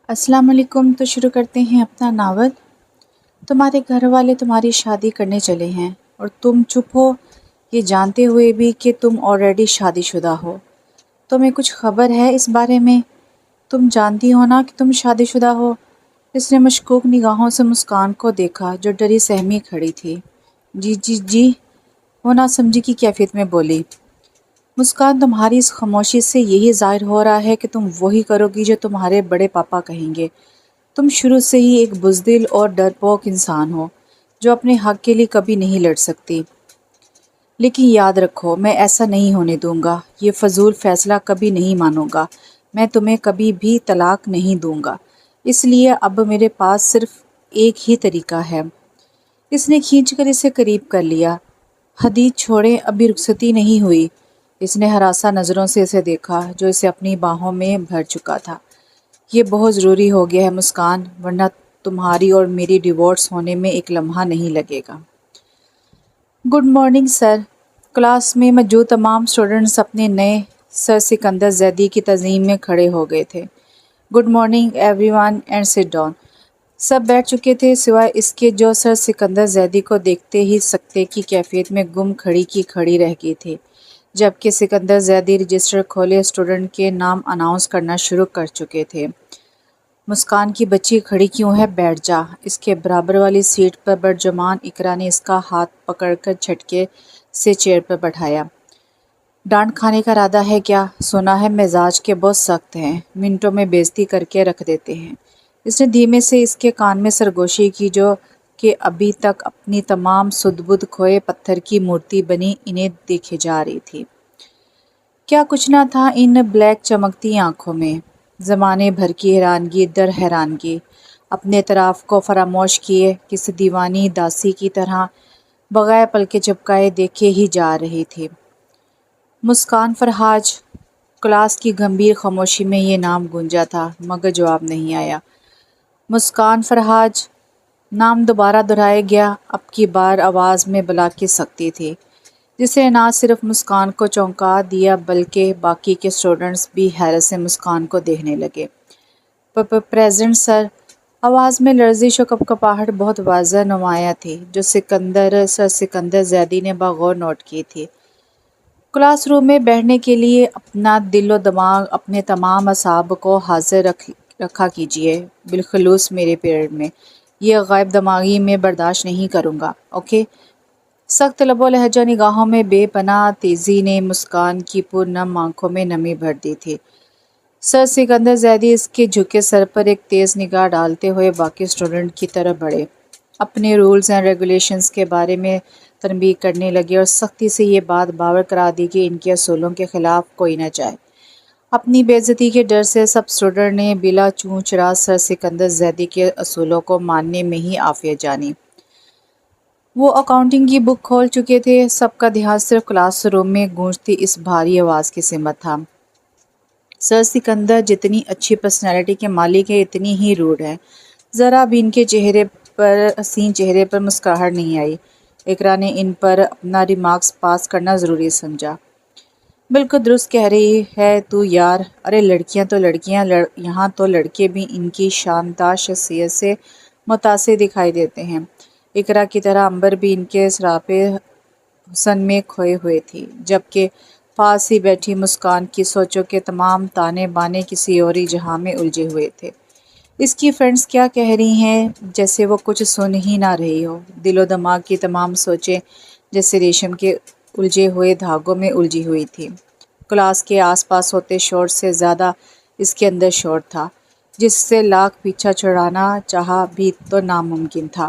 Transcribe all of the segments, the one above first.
السلام علیکم۔ تو شروع کرتے ہیں اپنا ناول۔ تمہارے گھر والے تمہاری شادی کرنے چلے ہیں اور تم چپ ہو، یہ جانتے ہوئے بھی کہ تم آلریڈی شادی شدہ ہو۔ تمہیں کچھ خبر ہے اس بارے میں؟ تم جانتی ہو نا کہ تم شادی شدہ ہو؟ اس نے مشکوک نگاہوں سے مسکان کو دیکھا جو ڈری سہمی کھڑی تھی۔ جی جی جی، وہ نہ سمجھی کی کیفیت میں بولی۔ مسکان، تمہاری اس خاموشی سے یہی ظاہر ہو رہا ہے کہ تم وہی کرو گی جو تمہارے بڑے پاپا کہیں گے۔ تم شروع سے ہی ایک بزدل اور ڈرپوک انسان ہو جو اپنے حق کے لیے کبھی نہیں لڑ سکتی۔ لیکن یاد رکھو، میں ایسا نہیں ہونے دوں گا۔ یہ فضول فیصلہ کبھی نہیں مانوں گا۔ میں تمہیں کبھی بھی طلاق نہیں دوں گا۔ اس لیے اب میرے پاس صرف ایک ہی طریقہ ہے۔ اس نے کھینچ کر اسے قریب کر لیا۔ حدیث چھوڑے، ابھی رخصتی نہیں ہوئی۔ اس نے ہراساں نظروں سے اسے دیکھا جو اسے اپنی باہوں میں بھر چکا تھا۔ یہ بہت ضروری ہو گیا ہے مسکان، ورنہ تمہاری اور میری ڈیورس ہونے میں ایک لمحہ نہیں لگے گا۔ Good morning sir. کلاس میں موجود تمام اسٹوڈنٹس اپنے نئے سر سکندر زیدی کی تعظیم میں کھڑے ہو گئے تھے۔ Good morning everyone and sit down. سب بیٹھ چکے تھے سوائے اس کے جو سر سکندر زیدی کو دیکھتے ہی سکتے کی کیفیت میں گم کھڑی کی کھڑی رہ گئی تھی، جبکہ سکندر زیدی رجسٹر کھولے اسٹوڈنٹ کے نام اناؤنس کرنا شروع کر چکے تھے۔ مسکان کی بچی کھڑی کیوں ہے؟ بیٹھ جا۔ اس کے برابر والی سیٹ پر برجمان اقرا نے اس کا ہاتھ پکڑ کر جھٹکے سے چیئر پر بٹھایا۔ ڈانٹ کھانے کا ارادہ ہے کیا؟ سنا ہے مزاج کے بہت سخت ہیں، منٹوں میں بے عزتی کر کے رکھ دیتے ہیں۔ اس نے دھیمے سے اس کے کان میں سرگوشی کی جو کہ ابھی تک اپنی تمام سدھ بدھ کھوئے پتھر کی مورتی بنی انہیں دیکھے جا رہی تھی۔ کیا کچھ نہ تھا ان بلیک چمکتی آنکھوں میں؟ زمانے بھر کی حیرانگی در حیرانگی، اپنے اطراف کو فراموش کیے کسی دیوانی داسی کی طرح بغیر پلکیں جھپکائے دیکھے ہی جا رہی تھی۔ مسکان فرہاج۔ کلاس کی گمبھیر خاموشی میں یہ نام گونجا تھا مگر جواب نہیں آیا۔ مسکان فرہاج۔ نام دوبارہ دہرایا گیا، اب کی بار آواز میں بلا کی سختی تھی، جس نے نہ صرف مسکان کو چونکا دیا بلکہ باقی کے اسٹوڈنٹس بھی حیرت سے مسکان کو دیکھنے لگے۔ پریزنٹ سر۔ آواز میں لرزش و کپکپاہٹ بہت واضح نمایاں تھی جو سر سکندر زیدی نے بغور نوٹ کی تھی۔ کلاس روم میں بیٹھنے کے لیے اپنا دل و دماغ، اپنے تمام اعصاب کو حاضر رکھا کیجیے، بالخصوص میرے پیریڈ میں۔ یہ غائب دماغی میں برداشت نہیں کروں گا، اوکے؟ سخت لب و لہجہ نگاہوں میں بے پناہ تیزی نے مسکان کی پرنم آنکھوں میں نمی بھر دی تھی۔ سر سکندر زیدی اس کے جھکے سر پر ایک تیز نگاہ ڈالتے ہوئے باقی اسٹوڈنٹ کی طرف بڑھے، اپنے رولز اینڈ ریگولیشنز کے بارے میں تنبیہ کرنے لگے اور سختی سے یہ بات باور کرا دی کہ ان کے اصولوں کے خلاف کوئی نہ جائے۔ اپنی بے عزتی کے ڈر سے سب اسٹوڈنٹ نے بلا چوں چرا سر سکندر زیدی کے اصولوں کو ماننے میں ہی عافیت جانی۔ وہ اکاؤنٹنگ کی بک کھول چکے تھے، سب کا دھیان صرف کلاس روم میں گونجتی اس بھاری آواز کی سمت تھا۔ سر سکندر جتنی اچھی پرسنالٹی کے مالک ہیں اتنی ہی روڈ ہیں۔ ذرا بھی ان کے حسین چہرے پر مسکراہٹ نہیں آئی۔ اقرا نے ان پر اپنا ریمارکس پاس کرنا ضروری سمجھا۔ بالکل درست کہہ رہی ہے تو یار، ارے لڑکیاں تو لڑکیاں، یہاں تو لڑکے بھی ان کی شاندار شخصیت سے متاثر دکھائی دیتے ہیں۔ اقرا کی طرح امبر بھی ان کے سراپے حسن میں کھوئی ہوئی تھی، جبکہ پاس ہی بیٹھی مسکان کی سوچوں کے تمام تانے بانے کسی اور ہی جہاں میں الجھے ہوئے تھے۔ اس کی فرینڈز کیا کہہ رہی ہیں جیسے وہ کچھ سن ہی نہ رہی ہو۔ دل و دماغ کی تمام سوچیں جیسے ریشم کے الجھے ہوئے دھاگوں میں الجھی ہوئی تھی۔ کلاس کے آس پاس ہوتے شور سے زیادہ اس کے اندر شور تھا، جس سے لاکھ پیچھا چھڑانا چاہا بھی تو ناممکن تھا۔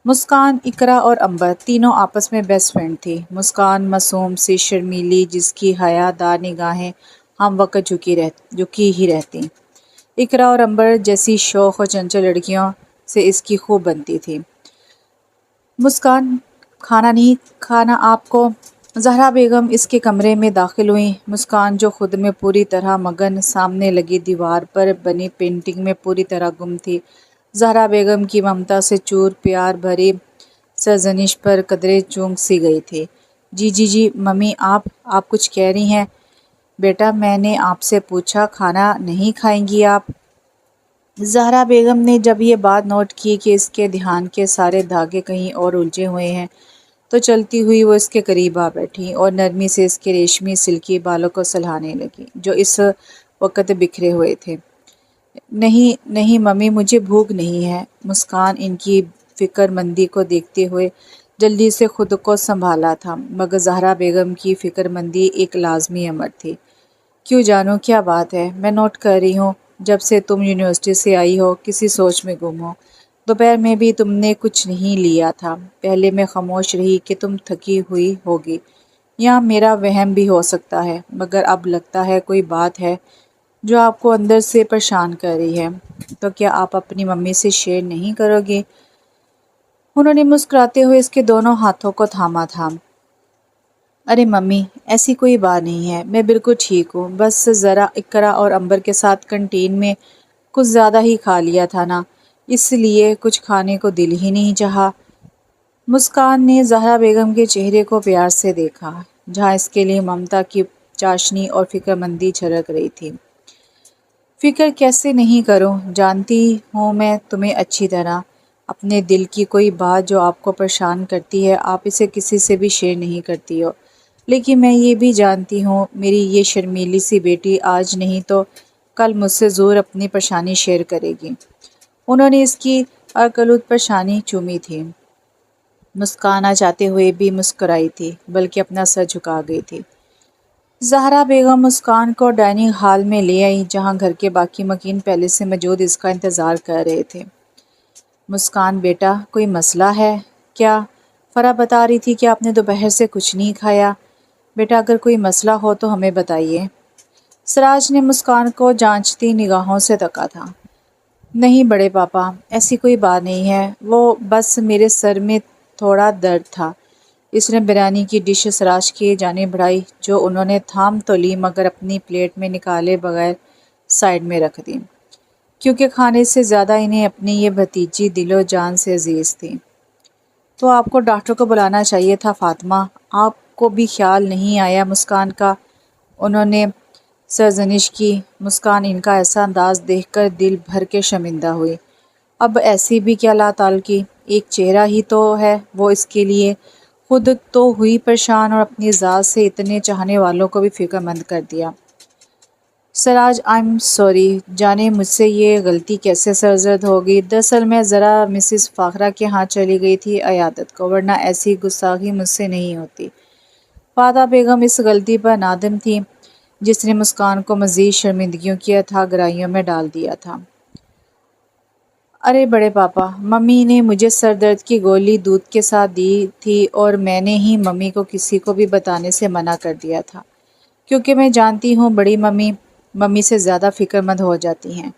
مسکان، اقرا اور امبر تینوں آپس میں بیسٹ فرینڈ تھی۔ مسکان معصوم سی شرمیلی جس کی حیا دار نگاہیں ہم وقت جھکی ہی رہتی۔ اقرا اور امبر جیسی شوخ و چنچل لڑکیوں سے اس کی خوب بنتی تھی۔ مسکان، کھانا نہیں کھانا آپ کو؟ زہرا بیگم اس کے کمرے میں داخل ہوئیں۔ مسکان جو خود میں پوری طرح مگن، سامنے لگی دیوار پر بنی پینٹنگ میں پوری طرح گم تھی۔ زہرا بیگم کی ممتا سے چور پیار بھری سرزنش پر قدرے چونک سی گئی تھی۔ جی جی جی ممی، آپ کچھ کہہ رہی ہیں؟ بیٹا، میں نے آپ سے پوچھا کھانا نہیں کھائیں گی آپ؟ زہرا بیگم نے جب یہ بات نوٹ کی کہ اس کے دھیان کے سارے دھاگے کہیں اور الجھے ہوئے ہیں تو چلتی ہوئی وہ اس کے قریب آ بیٹھی اور نرمی سے اس کے ریشمی سلکی بالوں کو سلہانے لگی جو اس وقت بکھرے ہوئے تھے۔ نہیں نہیں ممی، مجھے بھوک نہیں ہے۔ مسکان ان کی فکر مندی کو دیکھتے ہوئے جلدی سے خود کو سنبھالا تھا، مگر زہرا بیگم کی فکر مندی ایک لازمی امر تھی۔ کیوں جانو کیا بات ہے؟ میں نوٹ کر رہی ہوں جب سے تم یونیورسٹی سے آئی ہو کسی سوچ میں گم ہو۔ دوپہر میں بھی تم نے کچھ نہیں لیا تھا۔ پہلے میں خاموش رہی کہ تم تھکی ہوئی ہوگی یا میرا وہم بھی ہو سکتا ہے، مگر اب لگتا ہے کوئی بات ہے جو آپ کو اندر سے پریشان کر رہی ہے۔ تو کیا آپ اپنی ممی سے شیئر نہیں کرو گے؟ انہوں نے مسکراتے ہوئے اس کے دونوں ہاتھوں کو تھاما تھا۔ ارے ممی، ایسی کوئی بات نہیں ہے، میں بالکل ٹھیک ہوں، بس ذرا اقرا اور امبر کے ساتھ کنٹین میں کچھ زیادہ ہی کھا لیا تھا نا، اس لیے کچھ کھانے کو دل ہی نہیں چاہا۔ مسکان نے زہرا بیگم کے چہرے کو پیار سے دیکھا، جہاں اس کے لیے ممتا کی چاشنی اور فکر مندی چھلک رہی تھی۔ فکر کیسے نہیں کروں، جانتی ہوں میں تمہیں اچھی طرح۔ اپنے دل کی کوئی بات جو آپ کو پریشان کرتی ہے آپ اسے کسی سے بھی شیئر نہیں کرتی ہو، لیکن میں یہ بھی جانتی ہوں میری یہ شرمیلی سی بیٹی آج نہیں تو کل مجھ سے ضرور اپنی پریشانی شیئر کرے گی۔ انہوں نے اس کی ارکلوت پریشانی چومی تھی۔ مسکانا چاہتے ہوئے بھی مسکرائی تھی، بلکہ اپنا سر جھکا گئی تھی۔ زہرا بیگم مسکان کو ڈائننگ ہال میں لے آئی، جہاں گھر کے باقی مکین پہلے سے موجود اس کا انتظار کر رہے تھے۔ مسکان بیٹا، کوئی مسئلہ ہے کیا؟ فرح بتا رہی تھی کہ آپ نے دوپہر سے کچھ نہیں کھایا۔ بیٹا اگر کوئی مسئلہ ہو تو ہمیں بتائیے۔ سراج نے مسکان کو جانچتی نگاہوں سے تکا تھا۔ نہیں بڑے پاپا، ایسی کوئی بات نہیں ہے، وہ بس میرے سر میں تھوڑا درد تھا۔ اس نے بریانی کی ڈش سراج کی جانب بڑھائی، جو انہوں نے تھام تو لی مگر اپنی پلیٹ میں نکالے بغیر سائیڈ میں رکھ دی، کیونکہ کھانے سے زیادہ انہیں اپنی یہ بھتیجی دل و جان سے عزیز تھی۔ تو آپ کو ڈاکٹر کو بلانا چاہیے تھا فاطمہ، آپ کو بھی خیال نہیں آیا مسکان کا؟ انہوں نے سرزنش کی۔ مسکان ان کا ایسا انداز دیکھ کر دل بھر کے شرمندہ ہوئی۔ اب ایسی بھی کیا لاتعلقی، ایک چہرہ ہی تو ہے وہ اس کے لیے، خود تو ہوئی پریشان اور اپنی ذات سے اتنے چاہنے والوں کو بھی فکر مند کر دیا۔ سراج آئی ایم سوری، جانے مجھ سے یہ غلطی کیسے سرزد ہوگی۔ دراصل میں ذرا مسز فاخرہ کے ہاں چلی گئی تھی عیادت کو، ورنہ ایسی گستاخی مجھ سے نہیں ہوتی۔ فاتحہ بیگم اس غلطی پر نادم تھی جس نے مسکان کو مزید شرمندگیوں کی اتھاہ گہرائیوں میں ڈال دیا تھا۔ ارے بڑے پاپا، ممی نے مجھے سر درد کی گولی دودھ کے ساتھ دی تھی اور میں نے ہی ممی کو کسی کو بھی بتانے سے منع کر دیا تھا، کیونکہ میں جانتی ہوں بڑی ممی سے زیادہ فکر مند ہو جاتی ہیں۔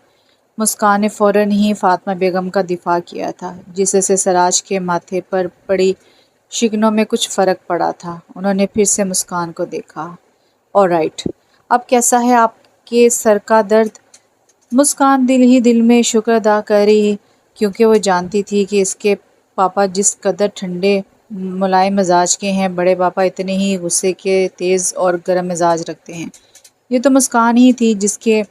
مسکان نے فوراً ہی فاطمہ بیگم کا دفاع کیا تھا، جس سے سراج کے ماتھے پر پڑی شکنوں میں کچھ فرق پڑا تھا۔ انہوں نے پھر سے مسکان کو دیکھا۔ آل رائٹ، اب کیسا ہے آپ کے سر کا درد؟ مسکان دل ہی دل میں شکر ادا کر رہی، کیونکہ وہ جانتی تھی کہ اس کے پاپا جس قدر ٹھنڈے ملائم مزاج کے ہیں، بڑے پاپا اتنے ہی غصے کے تیز اور گرم مزاج رکھتے ہیں۔ یہ تو مسکان ہی تھی جس کے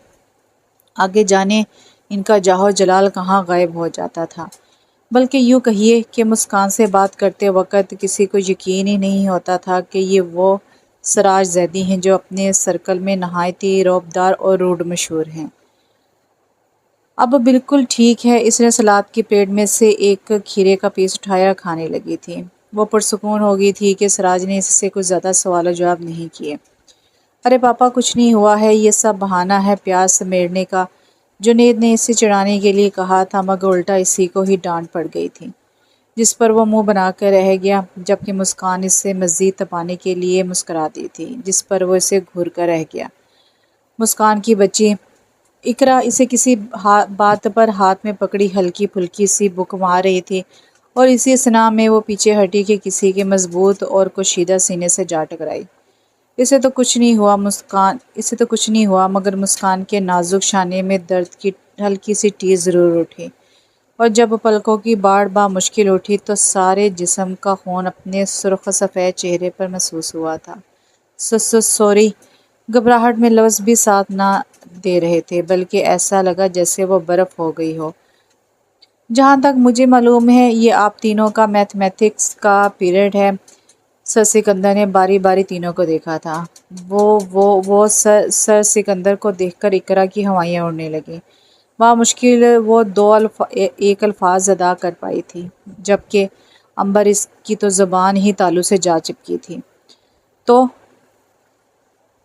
آگے جانے ان کا جاہ و جلال کہاں غائب ہو جاتا تھا۔ بلکہ یوں کہیے کہ مسکان سے بات کرتے وقت کسی کو یقین ہی نہیں ہوتا تھا کہ یہ وہ سراج زیدی ہیں جو اپنے سرکل میں نہایت ہی رعبدار اور روڈ مشہور ہیں۔ اب بالکل ٹھیک ہے، اس نے سلاد کی پلیٹ میں سے ایک کھیرے کا پیس اٹھایا اور کھانے لگی تھی۔ وہ پرسکون ہو گئی تھی کہ سراج نے اس سے کچھ زیادہ سوال و جواب نہیں کیے۔ ارے پاپا کچھ نہیں ہوا ہے، یہ سب بہانہ ہے پیاز سمیڑنے کا۔ جنید نے اسے چڑھانے کے لیے کہا تھا، مگر الٹا اسی کو ہی ڈانٹ پڑ گئی تھی، جس پر وہ منہ بنا کر رہ گیا، جبکہ مسکان اس سے مزید تپانے کے لیے مسکراتی تھی، جس پر وہ اسے گھور کر رہ گیا۔ مسکان کی بچی اقرا اسے کسی بات پر ہاتھ میں پکڑی ہلکی پھلکی سی بک مار رہی تھی، اور اسی اثنا میں وہ پیچھے ہٹی کہ کسی کے مضبوط اور کشیدہ سینے سے جا ٹکرائی۔ اسے تو کچھ نہیں ہوا مگر مسکان کے نازک شانے میں درد کی ہلکی سی ٹیز ضرور اٹھی، اور جب پلکوں کی باڑ بامشکل اٹھی تو سارے جسم کا خون اپنے سرخ سفید چہرے پر محسوس ہوا تھا۔ سوری، گھبراہٹ میں لفظ بھی ساتھ نہ دے رہے تھے، بلکہ ایسا لگا جیسے وہ برف ہو گئی ہو۔ جہاں تک مجھے معلوم ہے یہ آپ تینوں کا میتھمیٹکس کا پیریڈ ہے۔ سر سکندر نے باری باری تینوں کو دیکھا تھا۔ وہ سر سکندر کو دیکھ کر اقرا کی ہوائیاں اڑنے لگیں۔ بامشکل وہ ایک الفاظ ادا کر پائی تھی، جبکہ عنبر اس کی تو زبان ہی تالو سے جا چپکی تھی۔ تو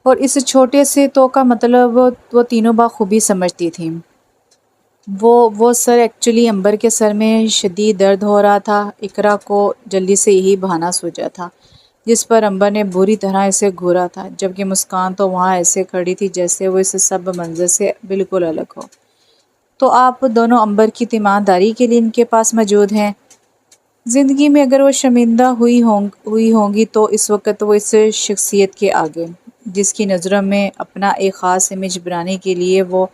اور اس چھوٹے سے تو کا مطلب وہ تینوں بخوبی سمجھتی تھیں۔ وہ سر ایکچولی عنبر کے سر میں شدید درد ہو رہا تھا۔ اقرا کو جلدی سے یہی بہانہ سوچا تھا، جس پر عنبر نے بری طرح اسے گھورا تھا، جبکہ مسکان تو وہاں ایسے کھڑی تھی جیسے وہ اس سب منظر سے بالکل الگ ہو۔ تو آپ دونوں عنبر کی تیمارداری کے لیے ان کے پاس موجود ہیں۔ زندگی میں اگر وہ شرمندہ ہوئی ہوں گی تو اس وقت وہ اس شخصیت کے آگے، جس کی نظروں میں اپنا ایک خاص امیج بنانے کے لیے وہ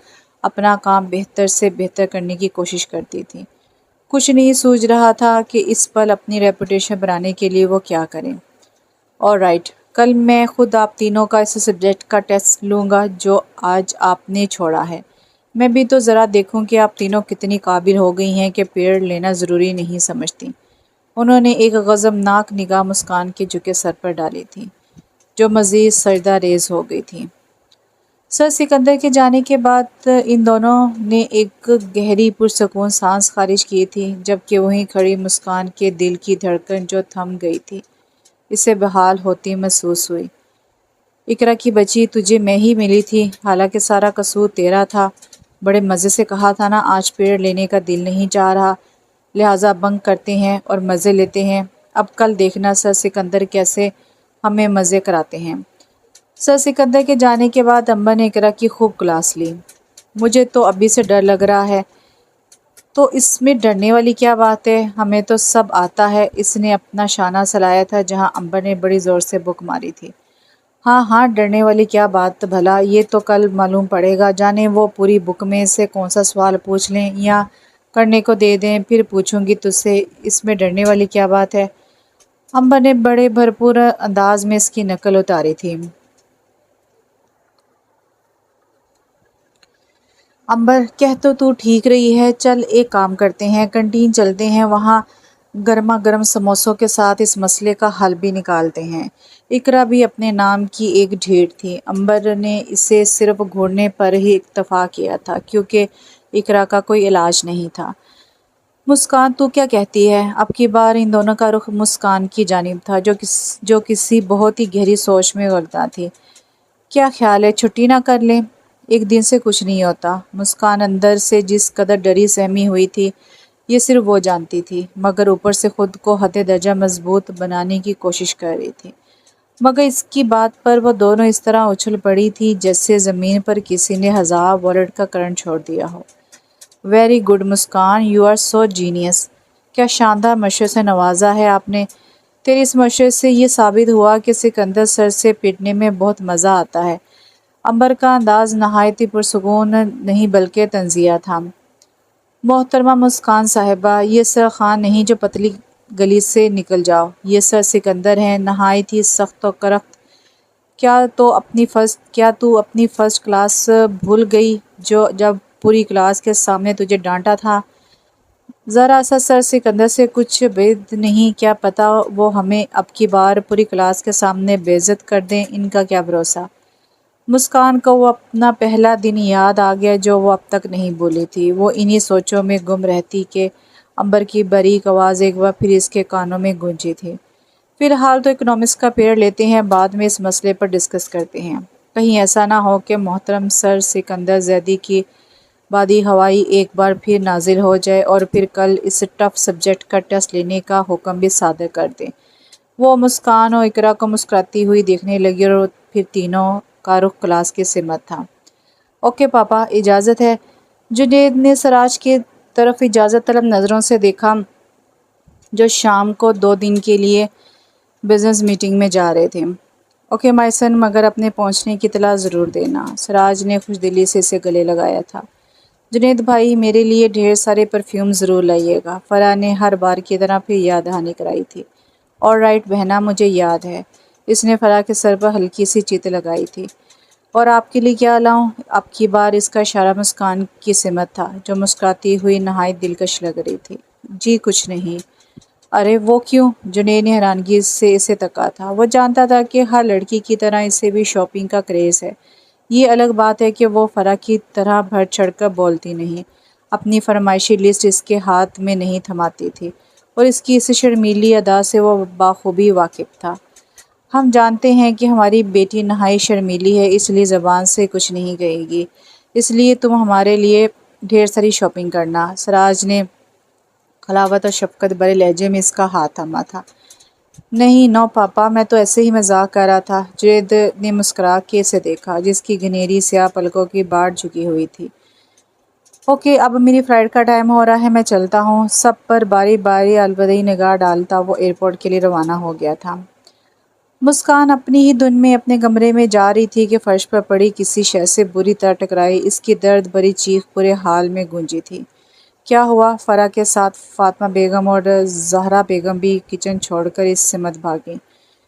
اپنا کام بہتر سے بہتر کرنے کی کوشش کرتی تھی۔ کچھ نہیں سوچ رہا تھا کہ اس پل اپنی ریپوٹیشن بنانے کے لیے وہ کیا کریں۔ اور رائٹ، کل میں خود آپ تینوں کا اس سبجیکٹ کا ٹیسٹ لوں گا جو آج آپ نے چھوڑا ہے۔ میں بھی تو ذرا دیکھوں کہ آپ تینوں کتنی قابل ہو گئی ہیں کہ پیریڈ لینا ضروری نہیں سمجھتی۔ انہوں نے ایک غضبناک نگاہ مسکان کے جھکے سر پر ڈالی تھی، جو مزید سجدہ ریز ہو گئی تھی۔ سر سکندر کے جانے کے بعد ان دونوں نے ایک گہری پرسکون سانس خارج کی تھی، جبکہ وہیں کھڑی مسکان کے دل کی دھڑکن جو تھم گئی تھی اسے بحال ہوتی محسوس ہوئی۔ اقرا کی بچی، تجھے میں ہی ملی تھی، حالانکہ سارا قصور تیرا تھا۔ بڑے مزے سے کہا تھا نا، آج پیریڈ لینے کا دل نہیں چاہ رہا، لہٰذا بنک کرتے ہیں اور مزے لیتے ہیں۔ اب کل دیکھنا سر سکندر کیسے ہمیں مزے کراتے ہیں۔ سر سکندر کے جانے کے بعد عنبر نے اقرا کی خوب کلاس لی۔ مجھے تو ابھی سے ڈر لگ رہا ہے۔ تو اس میں ڈرنے والی کیا بات ہے، ہمیں تو سب آتا ہے۔ اس نے اپنا شانہ سلایا تھا جہاں عنبر نے بڑی زور سے بک ماری تھی۔ ہاں ہاں، ڈرنے والی کیا بات بھلا، یہ تو کل معلوم پڑے گا۔ جانے وہ پوری بک میں سے کون سا سوال پوچھ لیں یا کرنے کو دے دیں، پھر پوچھوں گی تجھ سے، اس میں ڈرنے والی کیا بات ہے۔ عنبر نے بڑے بھرپور انداز میں اس کی نقل اتاری تھی۔ عنبر، کہہ تو ٹھیک رہی ہے۔ چل ایک کام کرتے ہیں، کینٹین چلتے ہیں، وہاں گرما گرم سموسوں کے ساتھ اس مسئلے کا حل بھی نکالتے ہیں۔ اقرا بھی اپنے نام کی ایک ڈھیڑ تھی۔ عنبر نے اسے صرف گھورنے پر ہی اکتفا کیا تھا، کیونکہ اقرا کا کوئی علاج نہیں تھا۔ مسکان، تو کیا کہتی ہے؟ اب کی بار ان دونوں کا رخ مسکان کی جانب تھا، جو کسی بہت ہی گہری سوچ میں غرقہ تھی۔ کیا خیال ہے چھٹی نہ کر لیں؟ ایک دن سے کچھ نہیں ہوتا۔ مسکان اندر سے جس قدر ڈری سہمی ہوئی تھی یہ صرف وہ جانتی تھی، مگر اوپر سے خود کو حد درجہ مضبوط بنانے کی کوشش کر رہی تھی۔ مگر اس کی بات پر وہ دونوں اس طرح اچھل پڑی تھی جیسے زمین پر کسی نے 1000 وولٹ کا کرنٹ چھوڑ دیا ہو۔ Very good Muskan, you are so genius. کیا شاندار مشورے سے نوازا ہے آپ نے۔ تیرے اس مشورے سے یہ ثابت ہوا کہ سکندر سر سے پیٹنے میں بہت مزہ آتا ہے۔ عنبر کا انداز نہایت ہی پرسکون نہیں بلکہ تنزیہ تھا۔ محترمہ مسکان صاحبہ، یہ سر خان نہیں جو پتلی گلی سے نکل جاؤ، یہ سر سکندر ہیں، نہایت ہی سخت و کرخت۔ کیا تو اپنی فرسٹ کلاس بھول گئی جب پوری کلاس کے سامنے تجھے ڈانٹا تھا؟ ذرا سا سر سکندر سے کچھ بید نہیں، کیا پتا وہ ہمیں اب کی بار پوری کلاس کے سامنے بے عزت کر دیں، ان کا کیا بھروسہ۔ مسکان کو وہ اپنا پہلا دن یاد آ گیا جو وہ اب تک نہیں بھولی تھی۔ وہ انہی سوچوں میں گم رہتی کہ عنبر کی باریک آواز ایک بار پھر اس کے کانوں میں گونجی تھی۔ فی الحال تو اکنامکس کا پیریڈ لیتے ہیں، بعد میں اس مسئلے پر ڈسکس کرتے ہیں۔ کہیں ایسا نہ ہو کہ محترم سر سکندر زیدی کی بادی ہوائی ایک بار پھر نازل ہو جائے اور پھر کل اس ٹف سبجیکٹ کا ٹیسٹ لینے کا حکم بھی صادر کر دیں۔ وہ مسکان اور اقرا کو مسکراتی ہوئی دیکھنے لگی اور پھر تینوں کا رخ کلاس کی سمت تھا۔ اوکے پاپا، اجازت ہے۔ جنید نے سراج کی طرف اجازت طلب نظروں سے دیکھا، جو شام کو 2 دن کے لیے بزنس میٹنگ میں جا رہے تھے۔ اوکے مائی سن، مگر اپنے پہنچنے کی اطلاع ضرور دینا۔ سراج نے خوش دلی سے اسے گلے لگایا تھا۔ جنید بھائی، میرے لیے ڈھیر سارے پرفیوم ضرور لائیے گا، فرح نے ہر بار کی طرح پھر یاد دہانی کرائی تھی۔ آل رائٹ بہنا، مجھے یاد ہے۔ اس نے فرح کے سر پر ہلکی سی چیت لگائی تھی۔ اور آپ کے لیے کیا لاؤں؟ اب کی بار اس کا اشارہ مسکان کی سمت تھا جو مسکراتی ہوئی نہایت دلکش لگ رہی تھی۔ جی کچھ نہیں۔ ارے وہ کیوں؟ جنید نے حیرانگی سے اسے تکا تھا۔ وہ جانتا تھا کہ ہر لڑکی کی طرح اسے بھی شاپنگ کا کریز ہے۔ یہ الگ بات ہے کہ وہ فرح کی طرح بڑھ چڑھ کر بولتی نہیں، اپنی فرمائشی لسٹ اس کے ہاتھ میں نہیں تھماتی تھی، اور اس کی اس شرمیلی ادا سے وہ بخوبی واقف تھا۔ ہم جانتے ہیں کہ ہماری بیٹی نہایت شرمیلی ہے، اس لیے زبان سے کچھ نہیں کہے گی، اس لیے تم ہمارے لیے ڈھیر ساری شاپنگ کرنا۔ سراج نے خلاوت اور شفقت بھرے لہجے میں اس کا ہاتھ تھاما تھا۔ نہیں نو پاپا، میں تو ایسے ہی مذاق کر رہا تھا۔ جنید نے مسکرا کے اسے دیکھا جس کی گھنیری سیاہ پلکوں کی باڑ جھکی ہوئی تھی۔ اوکے، اب میری فلائٹ کا ٹائم ہو رہا ہے، میں چلتا ہوں۔ سب پر باری باری الوداعی نگاہ ڈالتا وہ ایئرپورٹ کے لیے روانہ ہو گیا تھا۔ مسکان اپنی ہی دھن میں اپنے کمرے میں جا رہی تھی کہ فرش پر پڑی کسی شے سے بری طرح ٹکرائی اس کی درد بھری چیخ پورے حال میں گونجی تھی۔ کیا ہوا؟ فرح کے ساتھ فاطمہ بیگم اور زہرا بیگم بھی کچن چھوڑ کر اس سمت بھاگیں،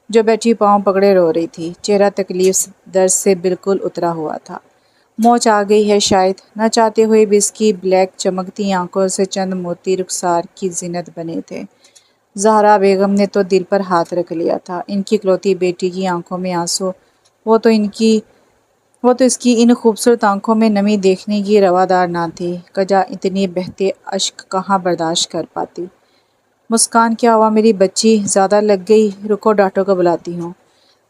جو بیٹھی پاؤں پکڑے رو رہی تھی۔ چہرہ تکلیف درد سے بالکل اترا ہوا تھا۔ موچ آ گئی ہے شاید۔ نہ چاہتے ہوئے بھی اس کی بلیک چمکتی آنکھوں سے چند موتی رخسار کی زینت بنے تھے۔ زہرا بیگم نے تو دل پر ہاتھ رکھ لیا تھا۔ ان کی اکلوتی بیٹی کی آنکھوں میں آنسو، وہ تو اس کی ان خوبصورت آنکھوں میں نمی دیکھنے کی روادار نہ تھی۔ کجا اتنے بہتے اشک کہاں برداشت کر پاتی۔ مسکان، کیا ہوا میری بچی؟ زیادہ لگ گئی؟ رکو ڈاکٹر کو بلاتی ہوں۔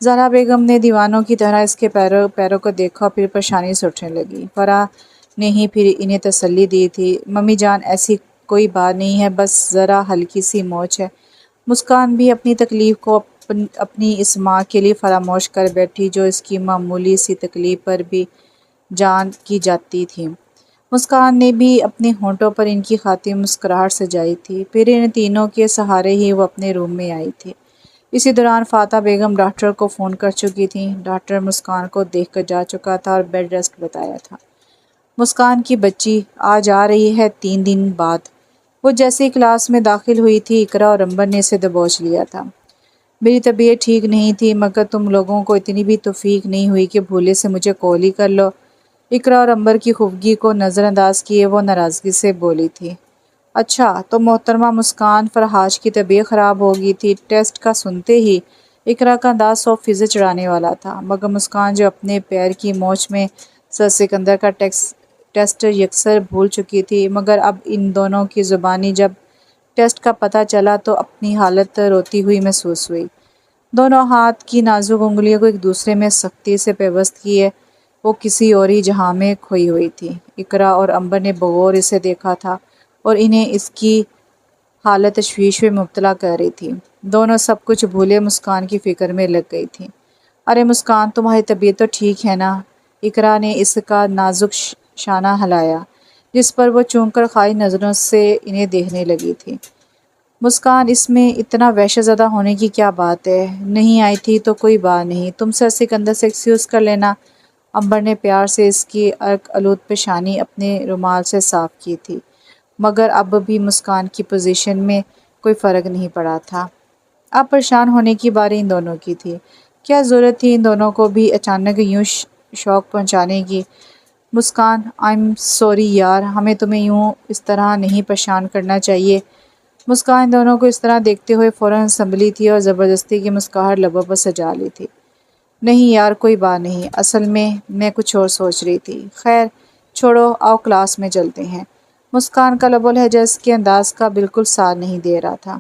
زہرا بیگم نے دیوانوں کی طرح اس کے پیروں کو دیکھا، پھر پریشانی سے اٹھنے لگی۔ فرح نے ہی پھر انہیں تسلی دی تھی۔ ممی جان، ایسی کوئی بات نہیں ہے، بس ذرا ہلکی سی موچ ہے۔ مسکان بھی اپنی تکلیف کو اپنی اس ماں کے لیے فراموش کر بیٹھی جو اس کی معمولی سی تکلیف پر بھی جان کی جاتی تھی۔ مسکان نے بھی اپنے ہونٹوں پر ان کی خاطر مسکراہٹ سجائی تھی۔ پھر ان تینوں کے سہارے ہی وہ اپنے روم میں آئی تھی۔ اسی دوران فاطمہ بیگم ڈاکٹر کو فون کر چکی تھیں۔ ڈاکٹر مسکان کو دیکھ کر جا چکا تھا اور بیڈ ریسٹ بتایا تھا۔ مسکان کی بچی آج آ رہی ہے 3 دن بعد۔ وہ جیسے ہی کلاس میں داخل ہوئی تھی، اقرا اور امبر نے اسے دبوچ لیا تھا۔ میری طبیعت ٹھیک نہیں تھی، مگر تم لوگوں کو اتنی بھی توفیق نہیں ہوئی کہ بھولے سے مجھے کال ہی کر لو۔ اقرا اور امبر کی خفگی کو نظر انداز کیے وہ ناراضگی سے بولی تھی۔ اچھا، تو محترمہ مسکان فرحاش کی طبیعت خراب ہو گئی تھی؟ ٹیسٹ کا سنتے ہی اقرا کا انداز 100% چڑھانے والا تھا، مگر مسکان جو اپنے پیر کی موچ میں سر سکندر کا ٹیسٹ یکسر بھول چکی تھی، مگر اب ان دونوں کی زبانی جب ٹیسٹ کا پتہ چلا تو اپنی حالت روتی ہوئی محسوس ہوئی۔ دونوں ہاتھ کی نازک انگلیوں کو ایک دوسرے میں سختی سے پیوست کیے وہ کسی اور ہی جہاں میں کھوئی ہوئی تھی۔ اقرا اور امبر نے بغور اسے دیکھا تھا اور انہیں اس کی حالت تشویش میں مبتلا کر رہی تھی۔ دونوں سب کچھ بھولے مسکان کی فکر میں لگ گئی تھیں۔ ارے مسکان، تمہاری طبیعت تو ٹھیک ہے نا؟ اقرا نے اس کا نازک شانہ ہلایا، جس پر وہ چونک کر خالی نظروں سے انہیں دیکھنے لگی تھی۔ مسکان، اس میں اتنا وحشت زدہ ہونے کی کیا بات ہے؟ نہیں آئی تھی تو کوئی بات نہیں، تم سر سکندر سے ایکسکیوز کر لینا۔ امبر نے پیار سے اس کی عرق آلود پیشانی اپنے رومال سے صاف کی تھی، مگر اب بھی مسکان کی پوزیشن میں کوئی فرق نہیں پڑا تھا۔ اب پریشان ہونے کی باری ان دونوں کی تھی۔ کیا ضرورت تھی ان دونوں کو بھی اچانک یوں شوق پہنچانے کی؟ مسکان، I'm sorry یار، ہمیں تمہیں یوں اس طرح نہیں پریشان کرنا چاہیے۔ مسکان ان دونوں کو اس طرح دیکھتے ہوئے فوراً سنبھلی تھی اور زبردستی کی مسکراہٹ لبوں پر سجا لی تھی۔ نہیں یار، کوئی بات نہیں، اصل میں کچھ اور سوچ رہی تھی۔ خیر چھوڑو، آؤ کلاس میں چلتے ہیں۔ مسکان کا لب و لہجہ اس کے انداز کا بالکل ساتھ نہیں دے رہا تھا،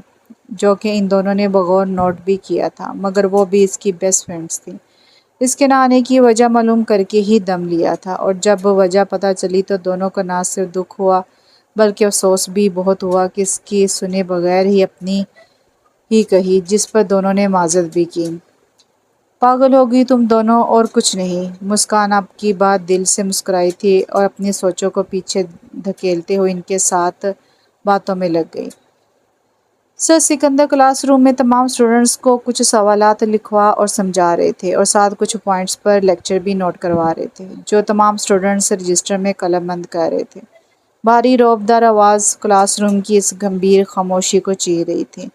جو کہ ان دونوں نے بغور نوٹ بھی کیا تھا، مگر وہ بھی اس کی بیسٹ فرینڈز تھیں۔ اس کے نہ آنے کی وجہ معلوم کر کے ہی دم لیا تھا، اور جب وجہ پتہ چلی تو دونوں کو نہ صرف دکھ ہوا بلکہ افسوس بھی بہت ہوا کہ اس کی سنے بغیر ہی اپنی ہی کہی، جس پر دونوں نے معذرت بھی کی۔ پاگل ہو گئی تم دونوں، اور کچھ نہیں۔ مسکان اب کی بات دل سے مسکرائی تھی اور اپنی سوچوں کو پیچھے دھکیلتے ہوئے ان کے ساتھ باتوں میں لگ گئی۔ سر سکندر کلاس روم میں تمام اسٹوڈنٹس کو کچھ سوالات لکھوا اور سمجھا رہے تھے اور ساتھ کچھ پوائنٹس پر لیکچر بھی نوٹ کروا رہے تھے، جو تمام اسٹوڈنٹس رجسٹر میں قلم بند کر رہے تھے۔ بھاری رعب دار آواز کلاس روم کی اس گمبھیر خاموشی کو چیر رہی تھی۔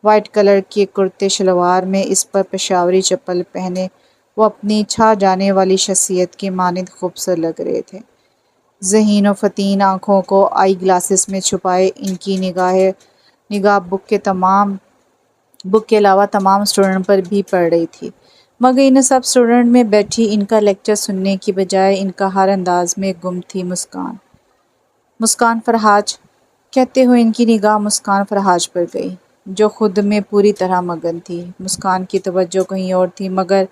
وائٹ کلر کے کرتے شلوار میں اس پر پشاوری چپل پہنے وہ اپنی چھا جانے والی شخصیت کے مانند خوبصورت لگ رہے تھے۔ ذہین و فتین آنکھوں کو آئی گلاسز میں چھپائے ان کی نگاہ بک کے علاوہ تمام اسٹوڈنٹ پر بھی پڑ رہی تھی، مگر ان سب اسٹوڈنٹ میں بیٹھی ان کا لیکچر سننے کی بجائے ان کا ہر انداز میں گم تھی مسکان فرہاج کہتے ہوئے ان کی نگاہ مسکان فرہاج پر گئی، جو خود میں پوری طرح مگن تھی۔ مسکان کی توجہ کہیں اور تھی، مگر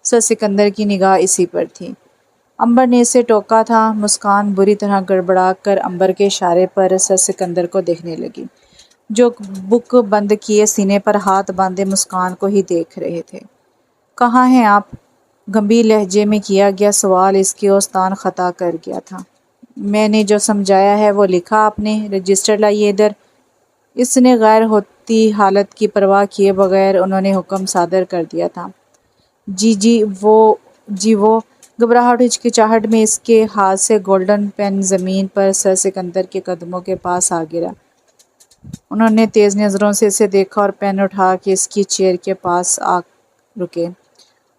سر سکندر کی نگاہ اسی پر تھی۔ امبر نے اسے ٹوکا تھا۔ مسکان بری طرح گڑبڑا کر امبر کے اشارے پر سر سکندر کو دیکھنے لگی، جو بک بند کیے سینے پر ہاتھ باندھے مسکان کو ہی دیکھ رہے تھے۔ کہاں ہیں آپ؟ گمبھیر لہجے میں کیا گیا سوال اس کی اوستان خطا کر گیا تھا۔ میں نے جو سمجھایا ہے وہ لکھا آپ نے؟ رجسٹر لائیے ادھر۔ اس نے غیر ہوتی حالت کی پرواہ کیے بغیر انہوں نے حکم صادر کر دیا تھا۔ جی وہ گھبراہٹ ہچکچاہٹ میں اس کے ہاتھ سے گولڈن پین زمین پر سر سکندر کے قدموں کے پاس آ گرا۔ انہوں نے تیز نظروں سے اسے دیکھا اور پین اٹھا کے اس کی چیئر کے پاس آ رکے،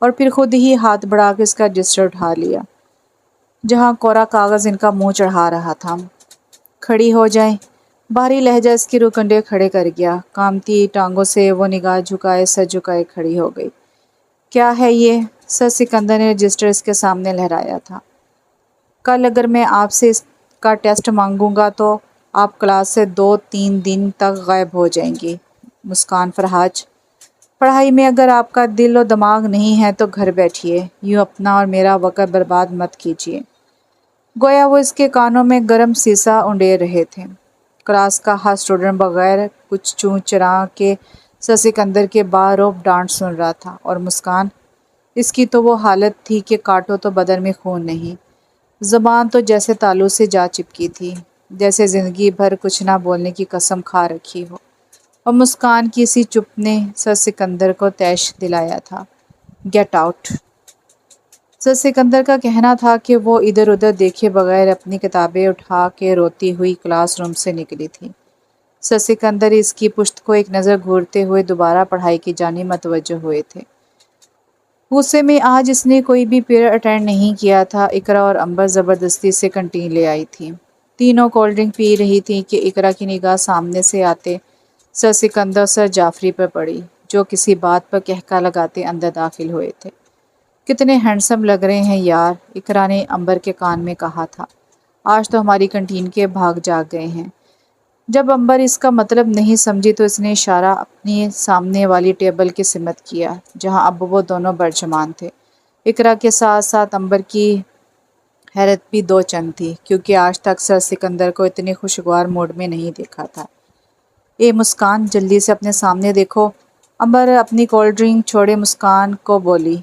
اور پھر خود ہی ہاتھ بڑھا کے اس کا رجسٹر اٹھا لیا، جہاں کوڑا کاغذ ان کا منہ چڑھا رہا تھا۔ کھڑی ہو جائیں۔ بھاری لہجہ اس کی روح کنڈے کھڑے کر گیا۔ کامتی ٹانگوں سے وہ نگاہ جھکائے سر جھکائے کھڑی ہو گئی۔ کیا ہے یہ؟ سر سکندر نے رجسٹر اس کے سامنے لہرایا تھا۔ کل اگر میں آپ سے اس کا ٹیسٹ مانگوں گا تو آپ کلاس سے 2-3 دن تک غائب ہو جائیں گی۔ مسکان فرہاج پڑھائی میں اگر آپ کا دل و دماغ نہیں ہے تو گھر بیٹھیے، یوں اپنا اور میرا وقت برباد مت کیجیے۔ گویا وہ اس کے کانوں میں گرم سیسا اونڈے رہے تھے۔ کلاس کا ہر اسٹوڈنٹ بغیر کچھ چوں چراں کے سر سکندر کے باروب ڈانٹ سن رہا تھا، اور مسکان، اس کی تو وہ حالت تھی کہ کاٹو تو بدن میں خون نہیں، زبان تو جیسے تالو سے جا چپکی تھی، جیسے زندگی بھر کچھ نہ بولنے کی قسم کھا رکھی ہو۔ اور مسکان کی اسی چپ نے سر سکندر کو طیش دلایا تھا۔ Get out. سر سکندر کا کہنا تھا کہ وہ ادھر ادھر دیکھے بغیر اپنی کتابیں اٹھا کے روتی ہوئی کلاس روم سے نکلی تھی۔ سر سکندر اس کی پشت کو ایک نظر گھورتے ہوئے دوبارہ پڑھائی کی جانب متوجہ ہوئے تھے۔ غصے میں آج اس نے کوئی بھی پیریڈ اٹینڈ نہیں کیا تھا۔ اقرا اور امبر زبردستی سے کنٹین لے آئی تھی۔ تینوں کولڈ ڈرنک پی رہی تھیں کہ اقرا کی نگاہ سامنے سے آتے سر سکندر اور سر جعفری پر پڑی، جو کسی بات پر کہکا لگاتے اندر داخل ہوئے تھے۔ کتنے ہینڈسم لگ رہے ہیں یار، اقرا نے امبر کے کان میں کہا تھا۔ آج تو ہماری کنٹین کے بھاگ جاگ گئے ہیں۔ جب امبر اس کا مطلب نہیں سمجھی تو اس نے اشارہ اپنی سامنے والی ٹیبل کی سمت کیا، جہاں اب وہ دونوں برجمان تھے۔ اقرا کے ساتھ ساتھ امبر کی حیرت بھی دو چند تھی، کیونکہ آج تک سر سکندر کو اتنے خوشگوار موڈ میں نہیں دیکھا تھا۔ اے مسکان، جلدی سے اپنے سامنے دیکھو۔ امبر اپنی کولڈ ڈرنک چھوڑے مسکان کو بولی،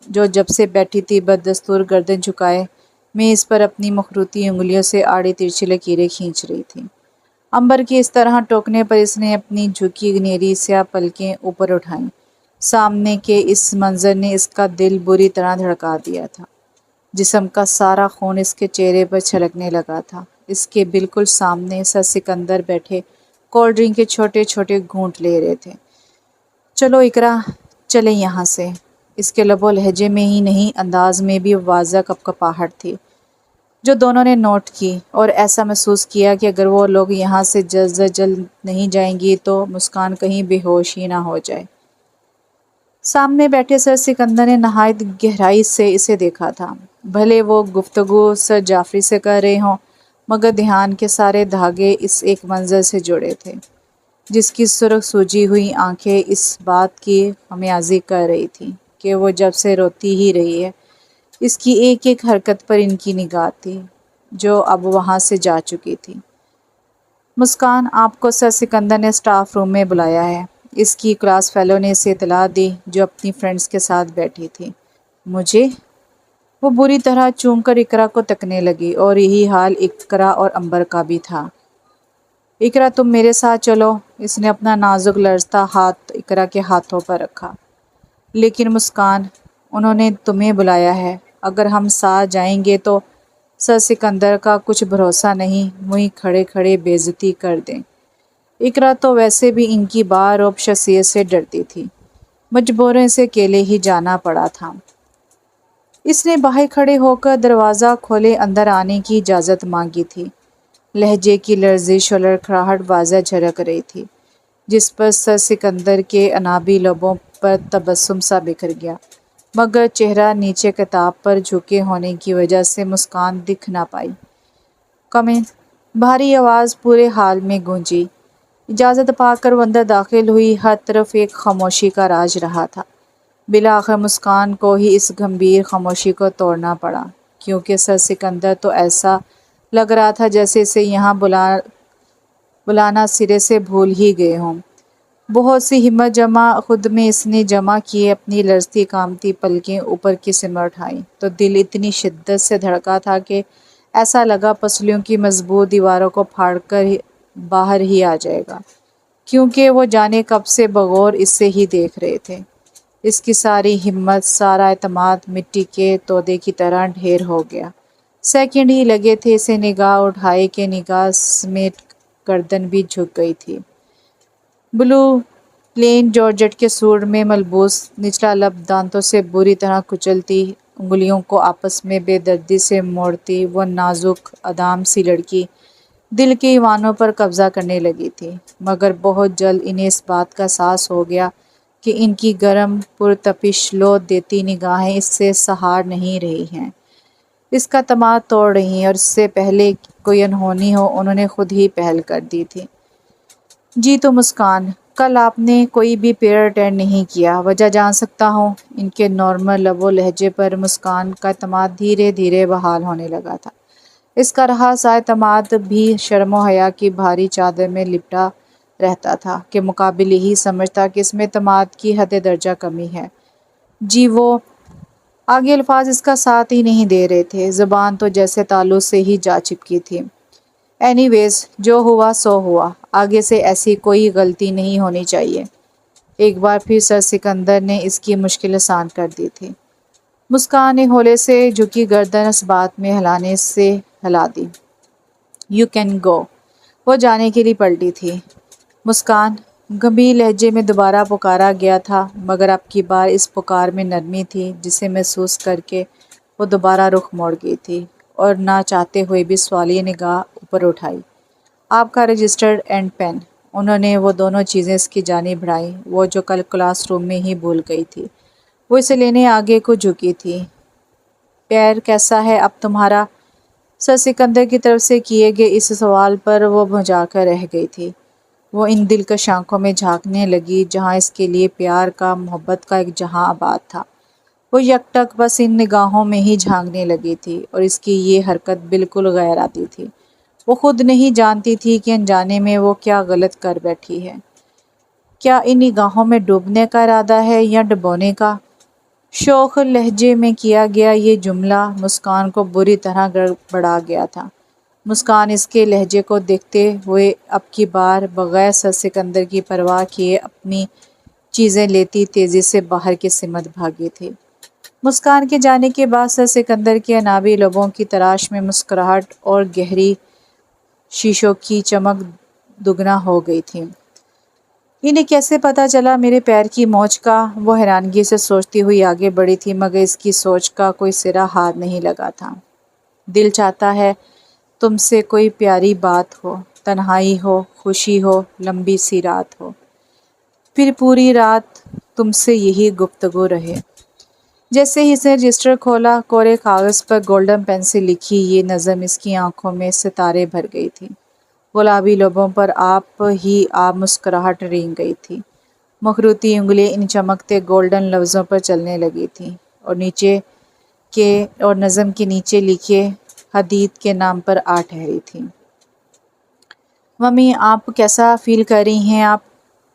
جو جب سے بیٹھی تھی بدستور گردن جھکائے میز پر اپنی مخروطی انگلیوں سے آڑی ترچھی لکیریں کھینچ رہی تھی۔ امبر کے اس طرح ٹوکنے پر اس نے اپنی جھکی گنہری سیاہ پلکیں اوپر اٹھائیں۔ سامنے کے اس منظر نے اس کا دل بری طرح دھڑکا دیا تھا۔ جسم کا سارا خون اس کے چہرے پر چھلکنے لگا تھا۔ اس کے بالکل سامنے سر سکندر بیٹھے کولڈ ڈرنک کے چھوٹے چھوٹے گھونٹ لے رہے تھے۔ چلو اقرا، چلیں یہاں سے۔ اس کے لب و لہجے میں ہی نہیں، انداز میں بھی واضح کپکپاہٹ تھی، جو دونوں نے نوٹ کی، اور ایسا محسوس کیا کہ اگر وہ لوگ یہاں سے جلد نہیں جائیں گی تو مسکان کہیں بے ہوش ہی نہ ہو جائے۔ سامنے بیٹھے سر سکندر نے نہایت گہرائی سے اسے دیکھا تھا۔ بھلے وہ گفتگو سر جعفری سے کر رہے ہوں، مگر دھیان کے سارے دھاگے اس ایک منظر سے جڑے تھے، جس کی سرخ سوجی ہوئی آنکھیں اس بات کی خمیازی کر رہی تھیں کہ وہ جب سے روتی ہی رہی ہے۔ اس کی ایک ایک حرکت پر ان کی نگاہ تھی، جو اب وہاں سے جا چکی تھی۔ مسکان، آپ کو سر سکندر نے اسٹاف روم میں بلایا ہے، اس کی کلاس فیلو نے اسے اطلاع دی، جو اپنی فرینڈز کے ساتھ بیٹھی تھی۔ مجھے؟ وہ بری طرح چونک کر اقرا کو تکنے لگی، اور یہی حال اقرا اور امبر کا بھی تھا۔ اقرا، تم میرے ساتھ چلو۔ اس نے اپنا نازک لرزتا ہاتھ اقرا کے ہاتھوں پر رکھا۔ لیکن مسکان، انہوں نے تمہیں بلایا ہے، اگر ہم ساتھ جائیں گے تو سر سکندر کا کچھ بھروسہ نہیں، وہیں کھڑے کھڑے بے عزتی کر دیں۔ اقرا تو ویسے بھی ان کی باروب شخصیت سے ڈرتی تھی، مجبوراً اسے اکیلے ہی جانا پڑا تھا۔ اس نے باہر کھڑے ہو کر دروازہ کھولے اندر آنے کی اجازت مانگی تھی۔ لہجے کی لرزش اور لڑکھڑاہٹ واضح جھلک رہی تھی، جس پر سر سکندر کے انابی لبوں پر تبسم سا بکھر گیا، مگر چہرہ نیچے کتاب پر جھکے ہونے کی وجہ سے مسکان دکھ نہ پائی۔ کم ان، بھاری آواز پورے ہال میں گونجی۔ اجازت پا کر وہ اندر داخل ہوئی۔ ہر طرف ایک خاموشی کا راج رہا تھا۔ بالآخر مسکان کو ہی اس گمبھیر خاموشی کو توڑنا پڑا، کیونکہ سر سکندر تو ایسا لگ رہا تھا جیسے اسے یہاں بلانا سرے سے بھول ہی گئے ہوں۔ بہت سی ہمت جمع خود میں اس نے جمع کیے اپنی لرزتی کانپتی پلکیں اوپر کی سمٹ اٹھائیں تو دل اتنی شدت سے دھڑکا تھا کہ ایسا لگا پسلیوں کی مضبوط دیواروں کو پھاڑ کر باہر ہی آ جائے گا، کیونکہ وہ جانے کب سے بغور اسے ہی دیکھ رہے تھے۔ اس کی ساری ہمت، سارا اعتماد مٹی کے تودے کی طرح ڈھیر ہو گیا۔ سیکنڈ ہی لگے تھے اسے نگاہ اٹھائے کہ نگاہ سمیت گردن بھی جھک گئی تھی۔ بلو پلین جارجٹ کے سوٹ میں ملبوس، نچلا لب دانتوں سے بری طرح کچلتی، انگلیوں کو آپس میں بے دردی سے موڑتی، وہ نازک ادام سی لڑکی دل کے ایوانوں پر قبضہ کرنے لگی تھی، مگر بہت جلد انہیں اس بات کا احساس ہو گیا کہ ان کی گرم پرتپش لو دیتی نگاہیں اس سے سہار نہیں رہی ہیں، اس کا اعتماد توڑ رہی ہیں، اور اس سے پہلے کوئی انہونی ہو انہوں نے خود ہی پہل کر دی تھی۔ جی تو مسکان، کل آپ نے کوئی بھی پیریڈ اٹینڈ نہیں کیا، وجہ جان سکتا ہوں؟ ان کے نارمل لب و لہجے پر مسکان کا اعتماد دھیرے دھیرے بحال ہونے لگا تھا۔ اس کا رہا سا اعتماد بھی شرم و حیا کی بھاری چادر میں لپٹا رہتا تھا، کہ مقابل یہی سمجھتا کہ اس میں اعتماد کی حد درجہ کمی ہے۔ جی وہ آگے الفاظ اس کا ساتھ ہی نہیں دے رہے تھے، زبان تو جیسے تالو سے ہی جا چپکی تھی۔ اینی ویز، جو ہوا سو ہوا، آگے سے ایسی کوئی غلطی نہیں ہونی چاہیے۔ ایک بار پھر سر سکندر نے اس کی مشکل آسان کر دی تھی۔ مسکان نے ہولے سے جھکی گردن اس بات میں ہلانے سے ہلا دی۔ You can go. وہ جانے کے لیے پلٹی تھی۔ مسکان، گمبھیر لہجے میں دوبارہ پکارا گیا تھا، مگر اب کی بار اس پکار میں نرمی تھی، جسے محسوس کر کے وہ دوبارہ رخ موڑ گئی تھی اور نہ چاہتے ہوئے بھی سوالیہ نگاہ اوپر اٹھائی۔ آپ کا رجسٹر اینڈ پین۔ انہوں نے وہ دونوں چیزیں اس کی جانب بڑھائیں، وہ جو کل کلاس روم میں ہی بھول گئی تھی۔ وہ اسے لینے آگے کو جھکی تھی۔ پیر کیسا ہے اب تمہارا؟ سر سکندر کی طرف سے کیے گئے اس سوال پر وہ بھنجا کر رہ گئی تھی۔ وہ ان دلکش آنکھوں میں جھانکنے لگی جہاں اس کے لیے پیار کا، محبت کا ایک جہاں آباد تھا۔ وہ یک ٹک بس ان نگاہوں میں ہی جھانکنے لگی تھی، اور اس کی یہ حرکت بالکل غیر عادی تھی۔ وہ خود نہیں جانتی تھی کہ انجانے میں وہ کیا غلط کر بیٹھی ہے۔ کیا ان نگاہوں میں ڈوبنے کا ارادہ ہے یا ڈبونے کا؟ شوخ لہجے میں کیا گیا یہ جملہ مسکان کو بری طرح گڑبڑا گیا تھا۔ مسکان اس کے لہجے کو دیکھتے ہوئے اب کی بار بغیر سر سکندر کی پرواہ کیے اپنی چیزیں لیتی تیزی سے باہر کی سمت بھاگی تھی۔ مسکان کے جانے کے بعد سر سکندر کے انابی لبوں کی تراش میں مسکراہٹ اور گہری شیشوں کی چمک دگنا ہو گئی تھی۔ انہیں کیسے پتا چلا میرے پیر کی موچ کا؟ وہ حیرانگی سے سوچتی ہوئی آگے بڑھی تھی، مگر اس کی سوچ کا کوئی سرا ہاتھ نہیں لگا تھا۔ دل چاہتا ہے تم سے کوئی پیاری بات ہو، تنہائی ہو، خوشی ہو، لمبی سی رات ہو، پھر پوری رات تم سے یہی گفتگو رہے۔ جیسے ہی اس نے رجسٹر کھولا، کورے کاغذ پر گولڈن پین سے لکھی یہ نظم اس کی آنکھوں میں ستارے بھر گئی تھی۔ گلابی لبوں پر آپ ہی آپ مسکراہٹ رینگ گئی تھی۔ مخروطی انگلیاں ان چمکتے گولڈن لفظوں پر چلنے لگی تھیں، اور نظم کے نیچے لکھے حدید کے نام پر آ ٹھہری تھی۔ ممی، آپ کیسا فیل کر رہی ہیں آپ؟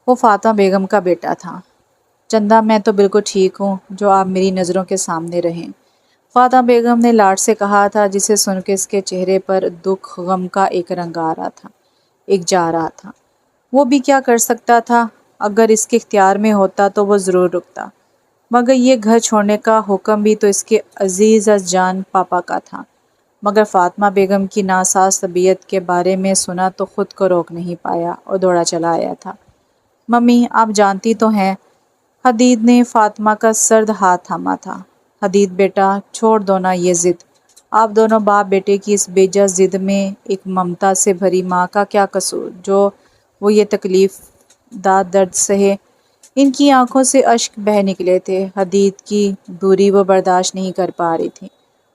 وہ فاطمہ بیگم کا بیٹا تھا۔ چندہ، میں تو بالکل ٹھیک ہوں، جو آپ میری نظروں کے سامنے رہیں، فاطمہ بیگم نے لاڈ سے کہا تھا، جسے سن کے اس کے چہرے پر دکھ غم کا ایک رنگ آ رہا تھا، ایک جا رہا تھا۔ وہ بھی کیا کر سکتا تھا؟ اگر اس کے اختیار میں ہوتا تو وہ ضرور رکتا، مگر یہ گھر چھوڑنے کا حکم بھی تو اس کے عزیز از جان پاپا کا تھا۔ مگر فاطمہ بیگم کی ناساز طبیعت کے بارے میں سنا تو خود کو روک نہیں پایا اور دوڑا چلا آیا تھا۔ ممی، آپ جانتی تو ہیں۔ حدید نے فاطمہ کا سرد ہاتھ تھاما تھا۔ حدید بیٹا چھوڑ دو نا یہ ضد، آپ دونوں باپ بیٹے کی اس بے جا ضد میں ایک ممتا سے بھری ماں کا کیا قصور جو وہ یہ تکلیف دہ درد سہے۔ ان کی آنکھوں سے اشک بہہ نکلے تھے، حدید کی دوری وہ برداشت نہیں کر پا رہی تھی،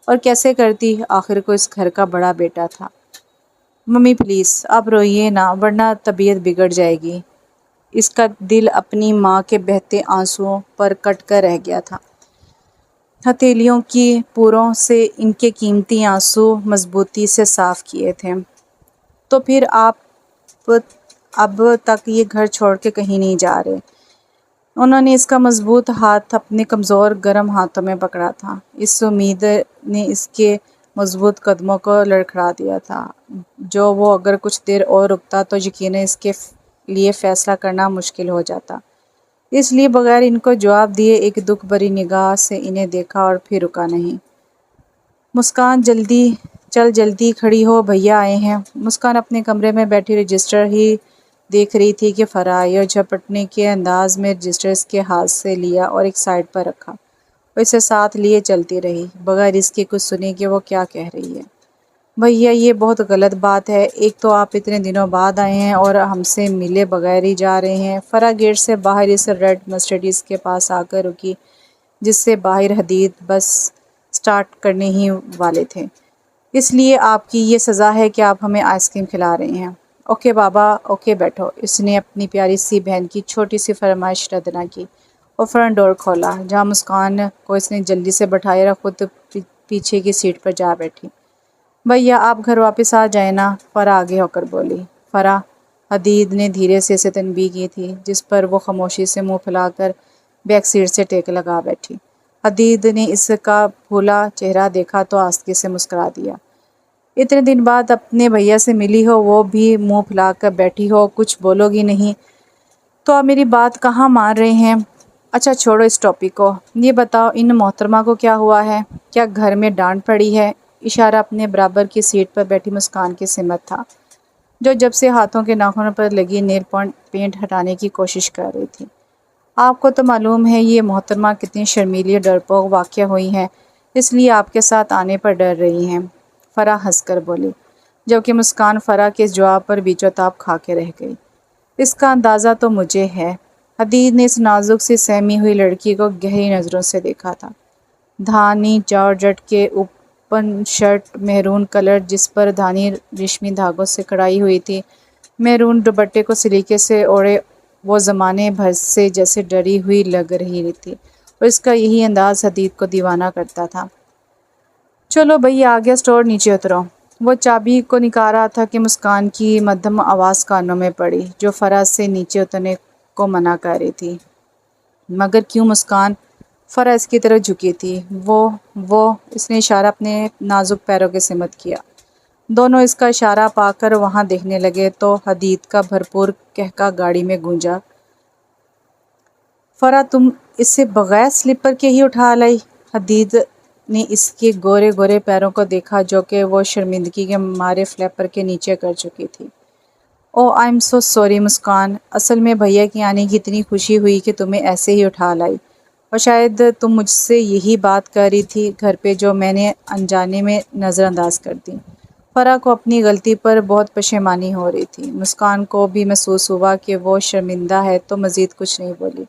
اور کیسے کرتی، آخر کو اس گھر کا بڑا بیٹا تھا۔ ممی پلیز اب روئیے نا ورنہ طبیعت بگڑ جائے گی۔ اس کا دل اپنی ماں کے بہتے آنسوؤں پر کٹ کر رہ گیا تھا۔ ہتھیلیوں کی پوروں سے ان کے قیمتی آنسو مضبوطی سے صاف کیے تھے۔ تو پھر آپ اب تک یہ گھر چھوڑ کے کہیں نہیں جا رہے؟ انہوں نے اس کا مضبوط ہاتھ اپنے کمزور گرم ہاتھوں میں پکڑا تھا۔ اس امید نے اس کے مضبوط قدموں کو لڑکھڑا دیا تھا جو وہ اگر کچھ دیر اور رکتا تو یقیناً اس کے لیے فیصلہ کرنا مشکل ہو جاتا۔ اس لیے بغیر ان کو جواب دیے ایک دکھ بھری نگاہ سے انہیں دیکھا اور پھر رکا نہیں۔ مسکان جلدی کھڑی ہو، بھیا آئے ہیں۔ مسکان اپنے کمرے میں بیٹھی رجسٹر ہی دیکھ رہی تھی کہ فرا آئی اور جھپٹنے کے انداز میں رجسٹر اس کے ہاتھ سے لیا اور ایک سائیڈ پر رکھا اور اسے ساتھ لیے چلتی رہی بغیر اس کے کچھ سنے کہ وہ کیا کہہ رہی ہے۔ بھیا یہ بہت غلط بات ہے، ایک تو آپ اتنے دنوں بعد آئے ہیں اور ہم سے ملے بغیر ہی جا رہے ہیں۔ فرا گیٹ سے باہر اس ریڈ مرسڈیز کے پاس آ کر رکی جس سے باہر حدید بس سٹارٹ کرنے ہی والے تھے۔ اس لیے آپ کی یہ سزا ہے کہ آپ ہمیں آئس کریم کھلا رہے ہیں۔ اوکے بابا، اوکے بیٹھو۔ اس نے اپنی پیاری سی بہن کی چھوٹی سی فرمائش رد نہ کی اور فرنٹ ڈور کھولا جہاں مسکان کو اس نے جلدی سے بٹھایا اور خود پیچھے کی سیٹ پر جا بیٹھی۔ بھیا آپ گھر واپس آ جائیں نا، فرا آگے ہو کر بولی۔ فرا، حدید نے دھیرے سے اسے تنبیہ کی تھی جس پر وہ خاموشی سے منہ پھیلا کر بیک سیٹ سے ٹیک لگا بیٹھی۔ حدید نے اس کا پھولا چہرہ دیکھا تو آہستگی سے مسکرا دیا۔ اتنے دن بعد اپنے بھیا سے ملی ہو، وہ بھی منہ پھیلا کر بیٹھی ہو، کچھ بولو گی نہیں تو آپ میری بات کہاں مان رہے ہیں؟ اچھا چھوڑو اس ٹاپک کو، یہ بتاؤ ان محترمہ کو کیا ہوا ہے؟ کیا گھر میں ڈانٹ پڑی ہے؟ اشارہ اپنے برابر کی سیٹ پر بیٹھی مسکان کی سمت تھا جو جب سے ہاتھوں کے ناخنوں پر لگی نیل پینٹ ہٹانے کی کوشش کر رہی تھی۔ آپ کو تو معلوم ہے یہ محترمہ کتنی شرمیلی اور ڈرپوک واقع ہوئی ہیں، اس لیے آپ کے ساتھ آنے پر ڈر رہی ہیں، فرا ہنس کر بولی، جبکہ مسکان فرا کے اس جواب پر بیچو تاب کھا کے رہ گئی۔ اس کا اندازہ تو مجھے ہے۔ حدید نے اس نازک سی سہمی ہوئی لڑکی کو گہری نظروں سے دیکھا تھا۔ دھانی جارجٹ کے اوپن شرٹ، میرون کلر جس پر دھانی ریشمی دھاگوں سے کڑائی ہوئی تھی، میرون دوپٹے کو سلیقے سے اوڑھے وہ زمانے بھر سے جیسے ڈری ہوئی لگ رہی تھی اور اس کا یہی انداز حدید کو دیوانہ کرتا تھا۔ چلو بھئی آ گیا اسٹور، نیچے اترو۔ وہ چابی کو نکال رہا تھا کہ مسکان کی مدھم آواز کانوں میں پڑی جو فرا سے نیچے اترنے کو منع کر رہی تھی۔ مگر کیوں مسکان؟ فرا اس کی طرف جھکی تھی۔ وہ اس نے اشارہ اپنے نازک پیروں کے سمت کیا۔ دونوں اس کا اشارہ پا کر وہاں دیکھنے لگے تو حدید کا بھرپور قہقہ گاڑی میں گونجا۔ فرا تم اسے بغیر سلیپر کے ہی اٹھا لائی؟ حدید نے اس کے گورے گورے پیروں کو دیکھا جو کہ وہ شرمندگی کے مارے فلیپر کے نیچے کر چکی تھی۔ او آئی ایم سو سوری مسکان، اصل میں بھیا کی آنے کی اتنی خوشی ہوئی کہ تمہیں ایسے ہی اٹھا لائی، اور شاید تم مجھ سے یہی بات کر رہی تھی گھر پہ جو میں نے انجانے میں نظر انداز کر دی۔ فرا کو اپنی غلطی پر بہت پشیمانی ہو رہی تھی۔ مسکان کو بھی محسوس ہوا کہ وہ شرمندہ ہے تو مزید کچھ نہیں بولی۔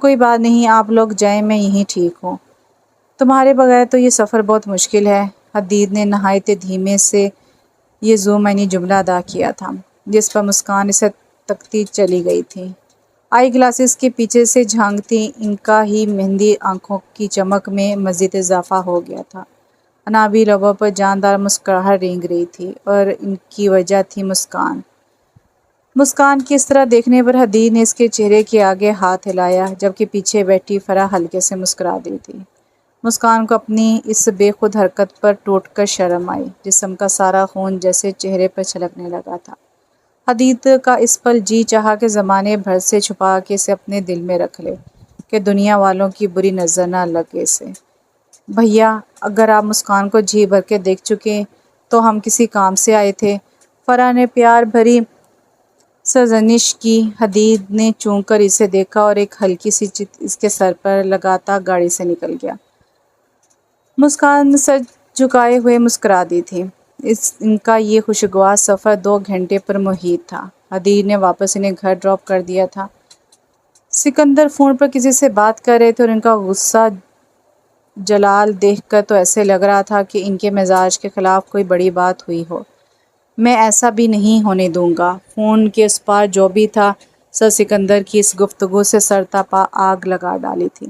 کوئی بات نہیں، آپ لوگ جائیں، میں یہیں ٹھیک ہوں۔ تمہارے بغیر تو یہ سفر بہت مشکل ہے۔ حدید نے نہایت دھیمے سے یہ ذو معنی جملہ ادا کیا تھا جس پر مسکان اسے تکتی چلی گئی تھی۔ آئی گلاسز کے پیچھے سے جھانکتی ان کا ہی مہندی آنکھوں کی چمک میں مزید اضافہ ہو گیا تھا۔ انابی لبوں پر جاندار مسکراہٹ رینگ رہی تھی اور ان کی وجہ تھی مسکان۔ مسکان کی اس طرح دیکھنے پر حدید نے اس کے چہرے کے آگے ہاتھ ہلایا جبکہ پیچھے بیٹھی فرا ہلکے سے مسکرا دی تھی۔ مسکان کو اپنی اس بے خود حرکت پر ٹوٹ کر شرم آئی، جسم کا سارا خون جیسے چہرے پر چھلکنے لگا تھا۔ حدید کا اس پل جی چاہا کہ زمانے بھر سے چھپا کے اسے اپنے دل میں رکھ لے کہ دنیا والوں کی بری نظر نہ لگے اسے۔ بھیا اگر آپ مسکان کو جی بھر کے دیکھ چکے تو ہم کسی کام سے آئے تھے، فرا نے پیار بھری سرزنش کی۔ حدید نے چونک کر اسے دیکھا اور ایک ہلکی سی چت اس کے سر پر لگاتا گاڑی سے نکل گیا۔ مسکان سر جھکائے ہوئے مسکرا دی تھی۔ ان کا یہ خوشگوار سفر 2 گھنٹے پر محیط تھا۔ حدیر نے واپس انہیں گھر ڈراپ کر دیا تھا۔ سکندر فون پر کسی سے بات کر رہے تھے اور ان کا غصہ جلال دیکھ کر تو ایسے لگ رہا تھا کہ ان کے مزاج کے خلاف کوئی بڑی بات ہوئی ہو۔ میں ایسا بھی نہیں ہونے دوں گا۔ فون کے اس پار جو بھی تھا، سر سکندر کی اس گفتگو سے سر تا پا آگ لگا ڈالی تھی۔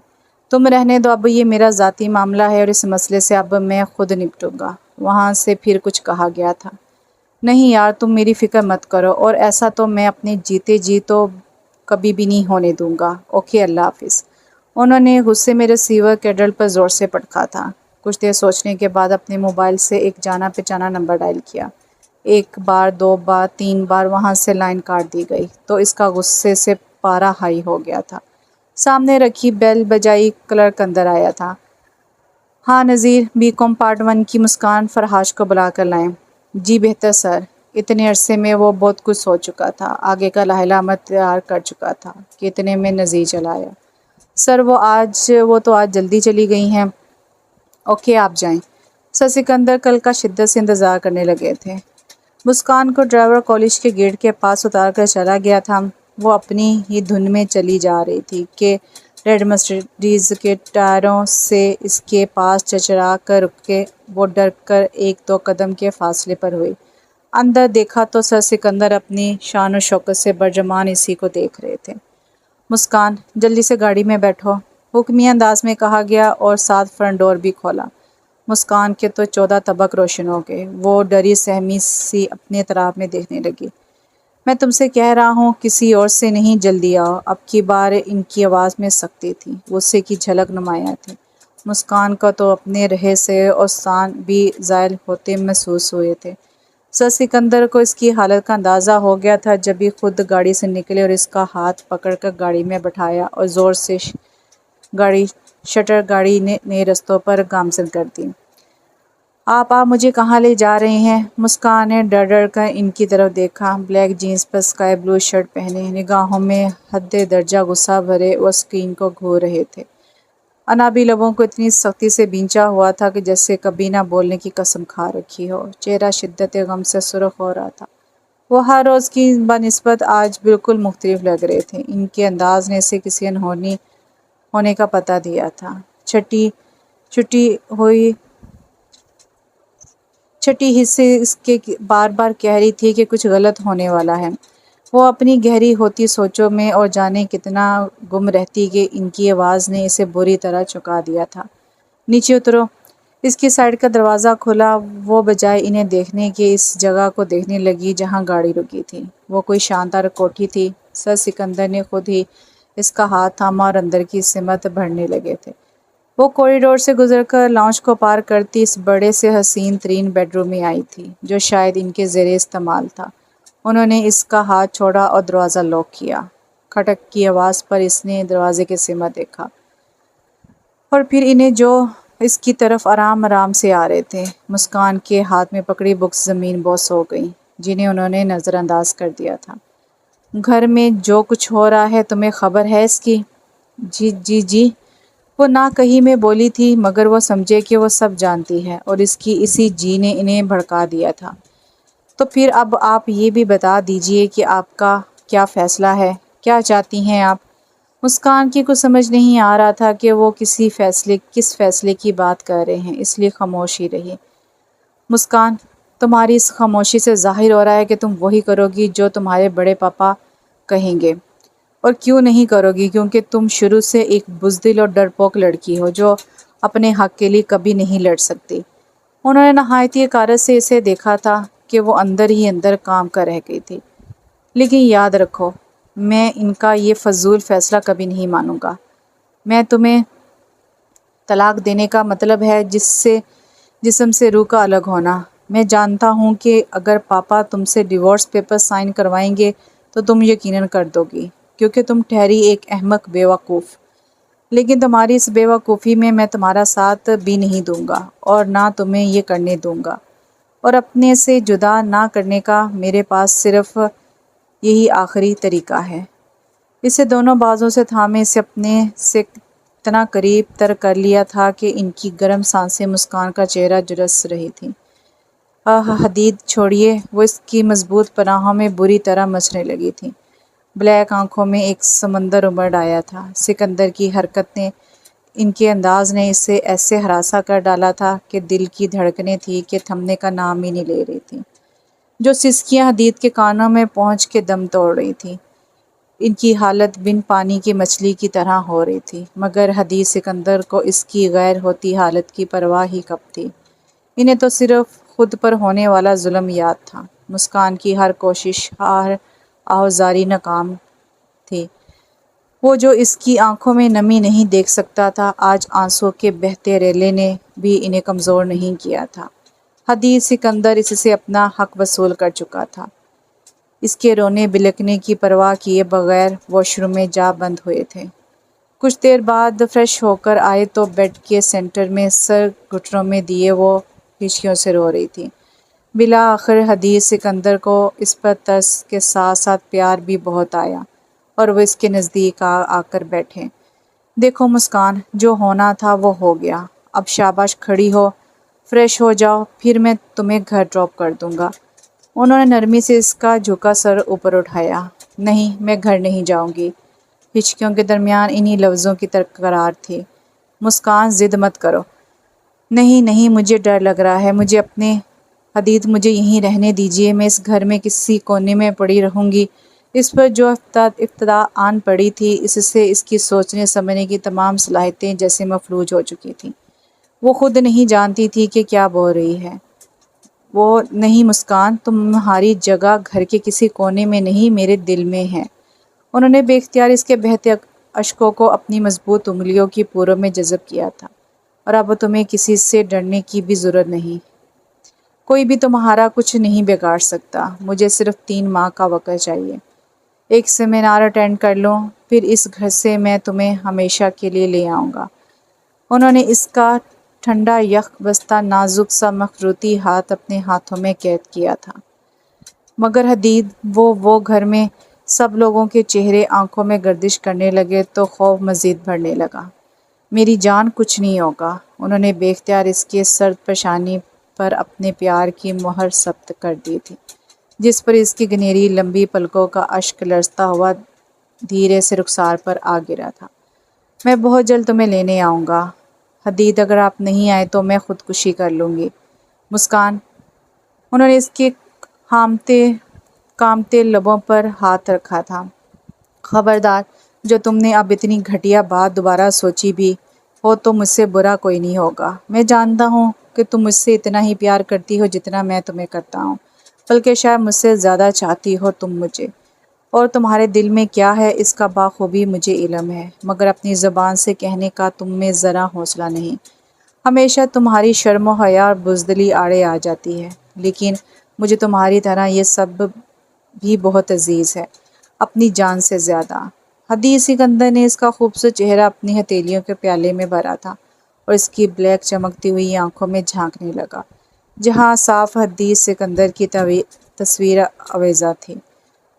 تم رہنے دو، اب یہ میرا ذاتی معاملہ ہے اور اس مسئلے سے اب میں خود نپٹوں گا۔ وہاں سے پھر کچھ کہا گیا تھا۔ نہیں یار، تم میری فکر مت کرو، اور ایسا تو میں اپنے جیتے جی تو کبھی بھی نہیں ہونے دوں گا۔ اوکے، اللہ حافظ۔ انہوں نے غصے میں ریسیور کیڈل پر زور سے پٹکا تھا۔ کچھ دیر سوچنے کے بعد اپنے موبائل سے ایک جانا پہچانا نمبر ڈائل کیا۔ 1 بار، 2 بار، 3 بار وہاں سے لائن کاٹ دی گئی تو اس کا غصے سے پارا ہائی ہو گیا تھا۔ سامنے رکھی بیل بجائی، کلرک اندر آیا تھا۔ ہاں نذیر، بی کام پارٹ 1 کی مسکان فرحاش کو بلا کر لائیں۔ جی بہتر سر۔ اتنے عرصے میں وہ بہت کچھ سوچ چکا تھا، آگے کا لاہلا عمل تیار کر چکا تھا کہ اتنے میں نذیر چلا آیا۔ سر وہ تو آج جلدی چلی گئی ہیں۔ اوکے، آپ جائیں۔ سر سکندر کل کا شدت سے انتظار کرنے لگے تھے۔ مسکان کو ڈرائیور کالج کے گیٹ کے پاس اتار کر چلا گیا تھا۔ وہ اپنی ہی دھن میں چلی جا رہی تھی کہ ریڈ مرسڈیز کے ٹائروں سے اس کے پاس چرچرا کر رکے۔ وہ ڈر کر 1-2 قدم کے فاصلے پر ہوئی۔ اندر دیکھا تو سر سکندر اپنی شان و شوکت سے برجمان اسی کو دیکھ رہے تھے۔ مسکان، جلدی سے گاڑی میں بیٹھو، حکمی انداز میں کہا گیا اور ساتھ فرنٹ ڈور بھی کھولا۔ مسکان کے تو 14 طبق روشن ہو گئے۔ وہ ڈری سہمی سی اپنے اطراف میں دیکھنے لگی۔ میں تم سے کہہ رہا ہوں، کسی اور سے نہیں، جلدی آؤ۔ اب کی بار ان کی آواز میں سختی تھی، غصے کی جھلک نمایاں تھی۔ مسکان کا تو اپنے رہے سے اور سان بھی زائل ہوتے محسوس ہوئے تھے۔ سر سکندر کو اس کی حالت کا اندازہ ہو گیا تھا جب ہی خود گاڑی سے نکلے اور اس کا ہاتھ پکڑ کر گاڑی میں بٹھایا اور زور سے شٹر گاڑی نے رستوں پر گامزن کر دی۔ آپ مجھے کہاں لے جا رہے ہیں؟ مسکان نے ڈر ڈر کر ان کی طرف دیکھا۔ بلیک جینس پر اسکائی بلو شرٹ پہنے، نگاہوں میں حد درجہ غصہ بھرے، وہ اسکرین کو گھور رہے تھے۔ انابی لبوں کو اتنی سختی سے بھینچا ہوا تھا کہ جیسے کبھی نہ بولنے کی قسم کھا رکھی ہو۔ چہرہ شدت غم سے سرخ ہو رہا تھا۔ وہ ہر روز کی بنسبت آج بالکل مختلف لگ رہے تھے۔ ان کے انداز نے اسے کسی انہونی ہونے کا پتہ دیا تھا۔ چھٹی حصے اس کے بار بار کہہ رہی تھی کہ کچھ غلط ہونے والا ہے۔ وہ اپنی گہری ہوتی سوچوں میں اور جانے کتنا گم رہتی کہ ان کی آواز نے اسے بری طرح چکا دیا تھا۔ نیچے اترو۔ اس کی سائیڈ کا دروازہ کھلا۔ وہ بجائے انہیں دیکھنے کے اس جگہ کو دیکھنے لگی جہاں گاڑی رکی تھی۔ وہ کوئی شاندار کوٹھی تھی۔ سر سکندر نے خود ہی اس کا ہاتھ تھاما اور اندر کی سمت بڑھنے لگے تھے۔ وہ کوریڈور سے گزر کر لاؤنج کو پار کرتی اس بڑے سے حسین ترین بیڈ روم میں آئی تھی جو شاید ان کے زیر استعمال تھا۔ انہوں نے اس کا ہاتھ چھوڑا اور دروازہ لاک کیا۔ کھٹک کی آواز پر اس نے دروازے کے سمت دیکھا اور پھر انہیں جو اس کی طرف آرام آرام سے آ رہے تھے۔ مسکان کے ہاتھ میں پکڑی بکس زمین بوس ہو گئیں جنہیں انہوں نے نظر انداز کر دیا تھا۔ گھر میں جو کچھ ہو رہا ہے تمہیں خبر ہے اس کی؟ جی۔ وہ نہ کہی میں بولی تھی، مگر وہ سمجھے کہ وہ سب جانتی ہے اور اس کی اسی جی نے انہیں بھڑکا دیا تھا۔ تو پھر اب آپ یہ بھی بتا دیجئے کہ آپ کا کیا فیصلہ ہے؟ کیا چاہتی ہیں آپ؟ مسکان کی کچھ سمجھ نہیں آ رہا تھا کہ وہ کس فیصلے کی بات کر رہے ہیں، اس لیے خاموش ہی رہی۔ مسکان، تمہاری اس خاموشی سے ظاہر ہو رہا ہے کہ تم وہی کرو گی جو تمہارے بڑے پاپا کہیں گے۔ اور کیوں نہیں کرو گی؟ کیونکہ تم شروع سے ایک بزدل اور ڈرپوک لڑکی ہو جو اپنے حق کے لیے کبھی نہیں لڑ سکتی۔ انہوں نے نہایت ہی حقارت سے اسے دیکھا تھا کہ وہ اندر ہی اندر کام کر رہ گئی تھی۔ لیکن یاد رکھو، میں ان کا یہ فضول فیصلہ کبھی نہیں مانوں گا۔ میں تمہیں طلاق دینے کا مطلب ہے جسم سے روح کا الگ ہونا۔ میں جانتا ہوں کہ اگر پاپا تم سے ڈیورس پیپر سائن کروائیں گے تو تم یقیناً کر دو گی، کیونکہ تم ٹھہری ایک احمق بے وقوف۔ لیکن تمہاری اس بے وقوفی میں تمہارا ساتھ بھی نہیں دوں گا اور نہ تمہیں یہ کرنے دوں گا، اور اپنے سے جدا نہ کرنے کا میرے پاس صرف یہی آخری طریقہ ہے۔ اسے دونوں بازوں سے تھامے اسے اپنے سے اتنا قریب تر کر لیا تھا کہ ان کی گرم سانسیں مسکان کا چہرہ جرس رہی تھیں۔ حدید چھوڑیے، وہ اس کی مضبوط پناہوں میں بری طرح مچنے لگی تھیں۔ بلیک آنکھوں میں ایک سمندر امڑ آیا تھا۔ سکندر کی حرکت نے، ان کے انداز نے اسے ایسے ہراساں کر ڈالا تھا کہ دل کی دھڑکنیں تھی کہ تھمنے کا نام ہی نہیں لے رہی تھیں۔ جو سسکیاں حدید کے کانوں میں پہنچ کے دم توڑ رہی تھیں۔ ان کی حالت بن پانی کی مچھلی کی طرح ہو رہی تھی، مگر حدید سکندر کو اس کی غیر ہوتی حالت کی پرواہ ہی کب تھی۔ انہیں تو صرف خود پر ہونے والا ظلم یاد تھا۔ مسکان کی ہر کوشش، ہر آہوزاری ناکام تھی۔ وہ جو اس کی آنکھوں میں نمی نہیں دیکھ سکتا تھا، آج آنسوں کے بہتے ریلے نے بھی انہیں کمزور نہیں کیا تھا۔ حدید سکندر اس سے اپنا حق وصول کر چکا تھا۔ اس کے رونے بلکنے کی پرواہ کیے بغیر واش روم میں جا بند ہوئے تھے۔ کچھ دیر بعد فریش ہو کر آئے تو بیڈ کے سینٹر میں سر گھٹنوں میں دیے وہ ہچکیوں سے رو رہی تھی۔ بالآخر حدید سکندر کو اس پر ترس کے ساتھ ساتھ پیار بھی بہت آیا اور وہ اس کے نزدیک آ کر بیٹھے۔ دیکھو مسکان، جو ہونا تھا وہ ہو گیا، اب شاباش کھڑی ہو، فریش ہو جاؤ، پھر میں تمہیں گھر ڈراپ کر دوں گا۔ انہوں نے نرمی سے اس کا جھکا سر اوپر اٹھایا۔ نہیں، میں گھر نہیں جاؤں گی۔ ہچکیوں کے درمیان انہی لفظوں کی تکرار تھی۔ مسکان، ضد مت کرو۔ نہیں نہیں، مجھے ڈر لگ رہا ہے، مجھے اپنے حدید، مجھے یہیں رہنے دیجیے، میں اس گھر میں کسی کونے میں پڑی رہوں گی۔ اس پر جو ابتدا آن پڑی تھی، اس سے اس کی سوچنے سمجھنے کی تمام صلاحیتیں جیسے مفلوج ہو چکی تھیں۔ وہ خود نہیں جانتی تھی کہ کیا بول رہی ہے وہ۔ نہیں مسکان، تمہاری جگہ گھر کے کسی کونے میں نہیں، میرے دل میں ہے۔ انہوں نے بے اختیار اس کے بہتے اشکوں کو اپنی مضبوط انگلیوں کی پوروں میں جذب کیا تھا۔ اور اب تمہیں کسی سے ڈرنے کی بھی ضرورت نہیں۔ کوئی بھی تمہارا کچھ نہیں بگاڑ سکتا۔ مجھے صرف 3 ماہ کا وقت چاہیے۔ ایک سیمینار اٹینڈ کر لوں، پھر اس گھر سے میں تمہیں ہمیشہ کے لیے لے آؤں گا۔ انہوں نے اس کا ٹھنڈا یک بستہ نازک سا مخروطی ہاتھ اپنے ہاتھوں میں قید کیا تھا۔ مگر حدید، وہ گھر میں سب لوگوں کے چہرے آنکھوں میں گردش کرنے لگے تو خوف مزید بڑھنے لگا۔ میری جان، کچھ نہیں ہوگا۔ انہوں نے بے اختیار اس کے سرد پیشانی پر اپنے پیار کی مہر ثبت کر دی تھی، جس پر اس کی گنہری لمبی پلکوں کا اشک لرزتا ہوا دھیرے سے رخسار پر آ گرا تھا۔ میں بہت جلد تمہیں لینے آؤں گا حدید، اگر آپ نہیں آئے تو میں خودکشی کر لوں گی۔ مسکان، انہوں نے اس کے کامتے لبوں پر ہاتھ رکھا تھا۔ خبردار، جو تم نے اب اتنی گھٹیا بات دوبارہ سوچی بھی ہو تو مجھ سے برا کوئی نہیں ہوگا۔ میں جانتا ہوں کہ تم مجھ سے اتنا ہی پیار کرتی ہو جتنا میں تمہیں کرتا ہوں، بلکہ شاید مجھ سے زیادہ چاہتی ہو تم مجھے۔ اور تمہارے دل میں کیا ہے اس کا بخوبی مجھے علم ہے، مگر اپنی زبان سے کہنے کا تم میں ذرا حوصلہ نہیں۔ ہمیشہ تمہاری شرم و حیا اور بزدلی آڑے آ جاتی ہے، لیکن مجھے تمہاری طرح یہ سب بھی بہت عزیز ہے، اپنی جان سے زیادہ۔ حدید سکندر نے اس کا خوبصورت چہرہ اپنی ہتھیلیوں کے پیالے میں بھرا تھا اور اس کی بلیک چمکتی ہوئی آنکھوں میں جھانکنے لگا، جہاں صاف حدید سکندر کی تصویر آویزاں تھی۔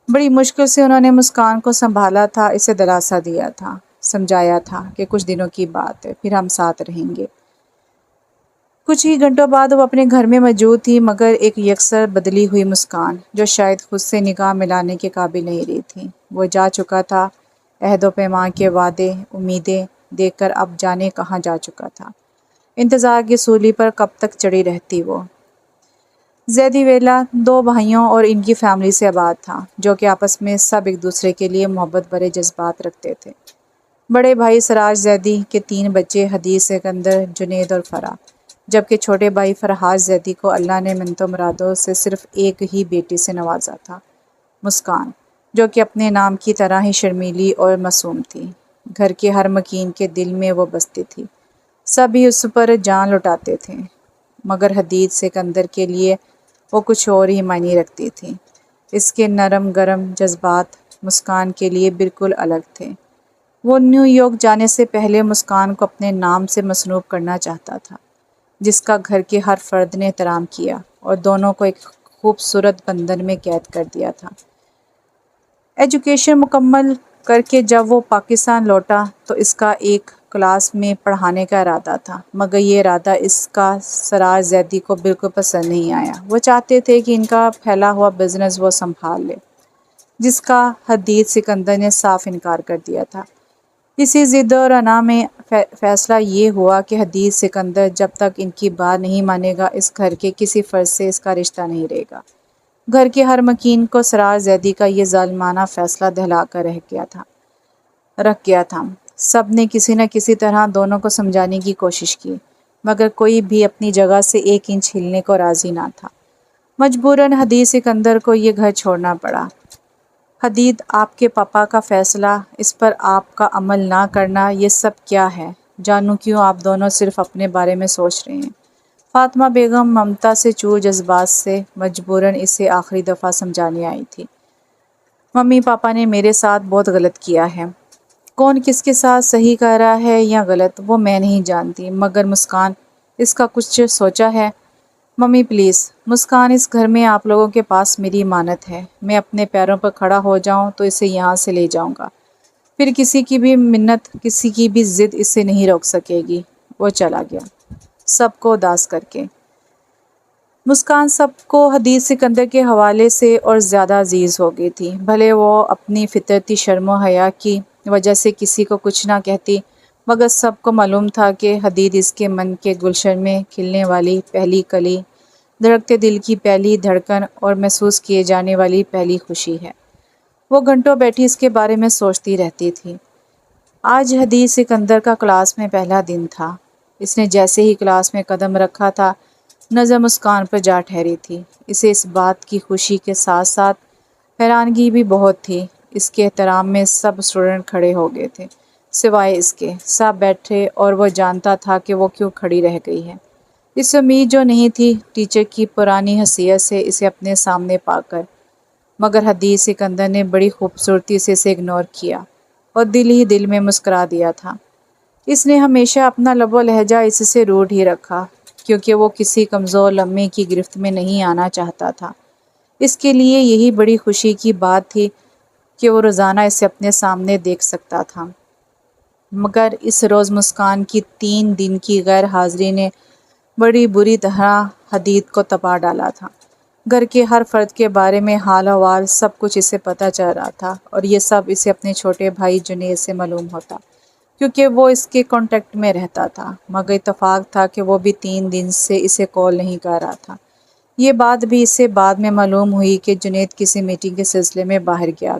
بڑی مشکل سے انہوں نے مسکان کو سنبھالا تھا، اسے دلاسا دیا تھا، سمجھایا تھا کہ کچھ دنوں کی بات ہے، پھر ہم ساتھ رہیں گے۔ کچھ ہی گھنٹوں بعد وہ اپنے گھر میں موجود تھی، مگر ایک یکسر بدلی ہوئی مسکان، جو شاید خود سے نگاہ ملانے کے قابل نہیں رہی تھی۔ وہ جا چکا تھا، عہد و پیمان کے وعدے، امیدیں دے کر اب جانے کہاں جا چکا تھا۔ انتظار کی سولی پر کب تک چڑھی رہتی وہ۔ زیدی ویلا 2 بھائیوں اور ان کی فیملی سے آباد تھا، جو کہ آپس میں سب ایک دوسرے کے لیے محبت بھرے جذبات رکھتے تھے۔ بڑے بھائی سراج زیدی کے 3 بچے حدید سکندر، جنید اور فرح، جبکہ چھوٹے بھائی فرحات زیدی کو اللہ نے منتوں مرادوں سے صرف ایک ہی بیٹی سے نوازا تھا، مسکان، جو کہ اپنے نام کی طرح ہی شرمیلی اور معصوم تھی۔ گھر کے ہر مکین کے دل میں وہ بستی تھی، سبھی اس پر جان لٹاتے تھے، مگر حدید سکندر کے لیے وہ کچھ اور ہی معنی رکھتی تھی۔ اس کے نرم گرم جذبات مسکان کے لیے بالکل الگ تھے۔ وہ نیو یارک جانے سے پہلے مسکان کو اپنے نام سے مصروف کرنا چاہتا تھا، جس کا گھر کے ہر فرد نے احترام کیا اور دونوں کو ایک خوبصورت بندھن میں قید کر دیا تھا۔ ایجوکیشن مکمل کر کے جب وہ پاکستان لوٹا تو اس کا ایک کلاس میں پڑھانے کا ارادہ تھا، مگر یہ ارادہ اس کا سراج زیدی کو بالکل پسند نہیں آیا۔ وہ چاہتے تھے کہ ان کا پھیلا ہوا بزنس وہ سنبھال لے، جس کا حدید سکندر نے صاف انکار کر دیا تھا۔ اسی ضد اور انا میں فیصلہ یہ ہوا کہ حدید سکندر جب تک ان کی بات نہیں مانے گا، اس گھر کے کسی فرد سے اس کا رشتہ نہیں رہے گا۔ گھر کے ہر مکین کو سراج زیدی کا یہ ظالمانہ فیصلہ دہلا کر رکھ گیا تھا۔ سب نے کسی نہ کسی طرح دونوں کو سمجھانے کی کوشش کی، مگر کوئی بھی اپنی جگہ سے 1 انچ ہلنے کو راضی نہ تھا۔ مجبوراً حدید سکندر کو یہ گھر چھوڑنا پڑا۔ حدید، آپ کے پاپا کا فیصلہ، اس پر آپ کا عمل نہ کرنا، یہ سب کیا ہے؟ جانوں کیوں آپ دونوں صرف اپنے بارے میں سوچ رہے ہیں؟ فاطمہ بیگم ممتا سے چور جذبات سے مجبوراً اسے آخری دفعہ سمجھانے آئی تھی۔ ممی پاپا نے میرے ساتھ بہت غلط کیا ہے۔ کون کس کے ساتھ صحیح کہہ رہا ہے یا غلط، وہ میں نہیں جانتی، مگر مسکان، اس کا کچھ سوچا ہے؟ ممی پلیز، مسکان، اس گھر میں آپ لوگوں کے پاس میری امانت ہے۔ میں اپنے پیروں پر کھڑا ہو جاؤں تو اسے یہاں سے لے جاؤں گا، پھر کسی کی بھی منت، کسی کی بھی ضد اسے نہیں روک سکے گی۔ وہ چلا گیا، سب کو اداس کر کے۔ مسکان سب کو حدید سکندر کے حوالے سے اور زیادہ عزیز ہو گئی تھی۔ بھلے وہ اپنی فطرتی شرم و حیا کی وجہ سے کسی کو کچھ نہ کہتی، مگر سب کو معلوم تھا کہ حدید اس کے من کے گلشن میں کھلنے والی پہلی کلی، دھڑکتے دل کی پہلی دھڑکن اور محسوس کیے جانے والی پہلی خوشی ہے۔ وہ گھنٹوں بیٹھی اس کے بارے میں سوچتی رہتی تھی۔ آج حدید سکندر کا کلاس میں پہلا دن تھا۔ اس نے جیسے ہی کلاس میں قدم رکھا تھا، نظر مسکان پر جا ٹھہری تھی۔ اسے اس بات کی خوشی کے ساتھ ساتھ حیرانگی بھی بہت تھی۔ اس کے احترام میں سب اسٹوڈنٹ کھڑے ہو گئے تھے، سوائے اس کے۔ سب بیٹھے اور وہ جانتا تھا کہ وہ کیوں کھڑی رہ گئی ہے۔ اس امید جو نہیں تھی ٹیچر کی پرانی حیثیت سے اسے اپنے سامنے پا کر، مگر حدید سکندر نے بڑی خوبصورتی سے اسے اگنور کیا اور دل ہی دل میں مسکرا دیا تھا۔ اس نے ہمیشہ اپنا لب و لہجہ اس سے روڈ ہی رکھا، کیونکہ وہ کسی کمزور لمحے کی گرفت میں نہیں آنا چاہتا تھا۔ اس کے لیے یہی بڑی خوشی کی بات تھی کہ وہ روزانہ اسے اپنے سامنے دیکھ سکتا تھا۔ مگر اس روز مسکان کی 3 دن کی غیر حاضری نے بڑی بری طرح حدید کو تپا ڈالا تھا۔ گھر کے ہر فرد کے بارے میں حال احوال سب کچھ اسے پتہ چل رہا تھا، اور یہ سب اسے اپنے چھوٹے بھائی جنید سے معلوم ہوتا، کیونکہ وہ اس کے کانٹیکٹ میں رہتا تھا۔ مگر اتفاق تھا کہ وہ بھی 3 دن سے اسے کال نہیں کر رہا تھا۔ یہ بات بھی اسے بعد میں معلوم ہوئی کہ جنید کسی میٹنگ کے سلسلے میں باہر گیا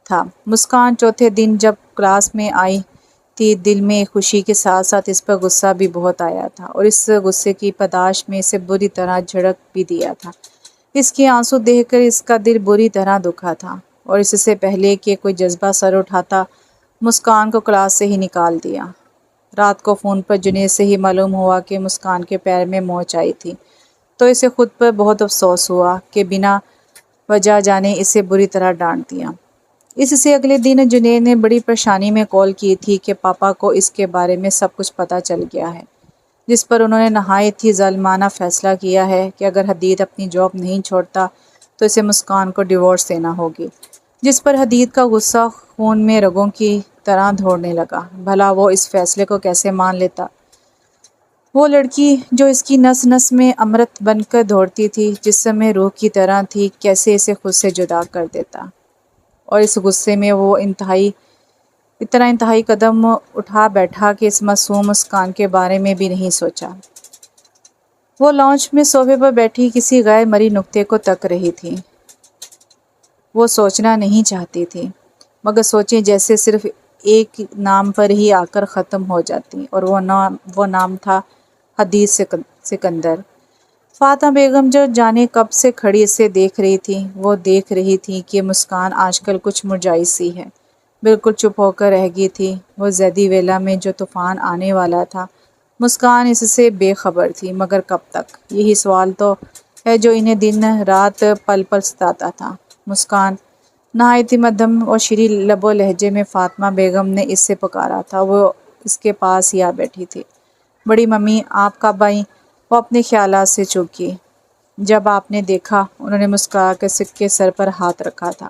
تھا۔ مسکان چوتھے دن جب کلاس میں آئی تھی، دل میں خوشی کے ساتھ ساتھ اس پر غصہ بھی بہت آیا تھا، اور اس غصے کی پاداش میں اسے بری طرح جھڑک بھی دیا تھا۔ اس کے آنسو دیکھ کر اس کا دل بری طرح دکھا تھا، اور اس سے پہلے کہ کوئی جذبہ سر اٹھاتا، مسکان کو کلاس سے ہی نکال دیا۔ رات کو فون پر جنید سے ہی معلوم ہوا کہ مسکان کے پیر میں موچ آئی تھی، تو اسے خود پر بہت افسوس ہوا کہ بنا وجہ جانے اسے بری طرح ڈانٹ دیا۔ اس سے اگلے دن جنید نے بڑی پریشانی میں کال کی تھی کہ پاپا کو اس کے بارے میں سب کچھ پتہ چل گیا ہے، جس پر انہوں نے نہایت ہی ظالمانہ فیصلہ کیا ہے کہ اگر حدید اپنی جاب نہیں چھوڑتا تو اسے مسکان کو ڈیورس دینا ہوگی، جس پر حدید کا غصہ خون میں رگوں کی طرح دوڑنے لگا۔ بھلا وہ اس فیصلے کو کیسے مان لیتا؟ وہ لڑکی جو اس کی نس نس میں امرت بن کر دوڑتی تھی، جسم میں روح کی طرح تھی، کیسے اسے خود سے جدا کر دیتا؟ اور اس غصے میں وہ اتنا انتہائی قدم اٹھا بیٹھا کہ اس معصوم مسکان کے بارے میں بھی نہیں سوچا۔ وہ لاؤنج میں صوفے پر بیٹھی کسی غیر مرئی نقطے کو تک رہی تھی۔ وہ سوچنا نہیں چاہتی تھی، مگر سوچیں جیسے صرف ایک نام پر ہی آ کر ختم ہو جاتی، اور وہ نام تھا حدید سکندر۔ فاطمہ بیگم جو جانے کب سے کھڑی اسے دیکھ رہی تھی، وہ دیکھ رہی تھی کہ مسکان آج کل کچھ مرجھائی سی ہے، بالکل چپ ہو کر رہ گئی تھی۔ وہ زیدی ویلا میں جو طوفان آنے والا تھا، مسکان اس سے بے خبر تھی، مگر کب تک؟ یہی سوال تو ہے جو انہیں دن رات پل پل ستاتا تھا۔ مسکان، نہایت ہی مدھم اور شیریں لب و لہجے میں فاطمہ بیگم نے اس سے پکارا تھا۔ وہ اس کے پاس ہی آ بیٹھی تھی۔ بڑی ممی، آپ کب آئیں؟ وہ اپنے خیالات سے چوکی۔ جب آپ نے دیکھا، انہوں نے مسکرا کر کے سر پر ہاتھ رکھا تھا۔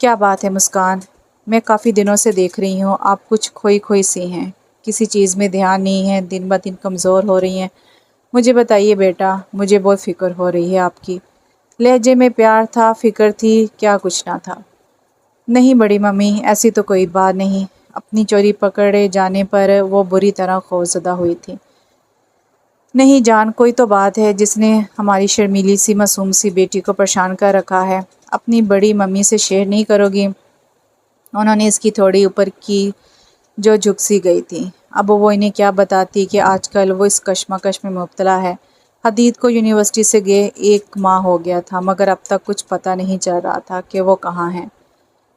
کیا بات ہے مسکان؟ میں کافی دنوں سے دیکھ رہی ہوں، آپ کچھ کھوئی کھوئی سی ہیں۔ کسی چیز میں دھیان نہیں ہے، دن بہ دن کمزور ہو رہی ہیں۔ مجھے بتائیے بیٹا، مجھے بہت فکر ہو رہی ہے آپ کی۔ لہجے میں پیار تھا، فکر تھی، کیا کچھ نہ تھا۔ نہیں بڑی ممی، ایسی تو کوئی بات نہیں۔ اپنی چوری پکڑے جانے پر وہ بری طرح خوفزدہ ہوئی تھی۔ نہیں جان، کوئی تو بات ہے جس نے ہماری شرمیلی سی معصوم سی بیٹی کو پریشان کر رکھا ہے۔ اپنی بڑی ممی سے شیئر نہیں کرو گی؟ انہوں نے اس کی تھوڑی اوپر کی جو جھک سی گئی تھی۔ اب وہ انہیں کیا بتاتی کہ آج کل وہ اس کشمکش میں مبتلا ہے۔ حدید کو یونیورسٹی سے گئے 1 ماہ ہو گیا تھا، مگر اب تک کچھ پتہ نہیں چل رہا تھا کہ وہ کہاں ہیں۔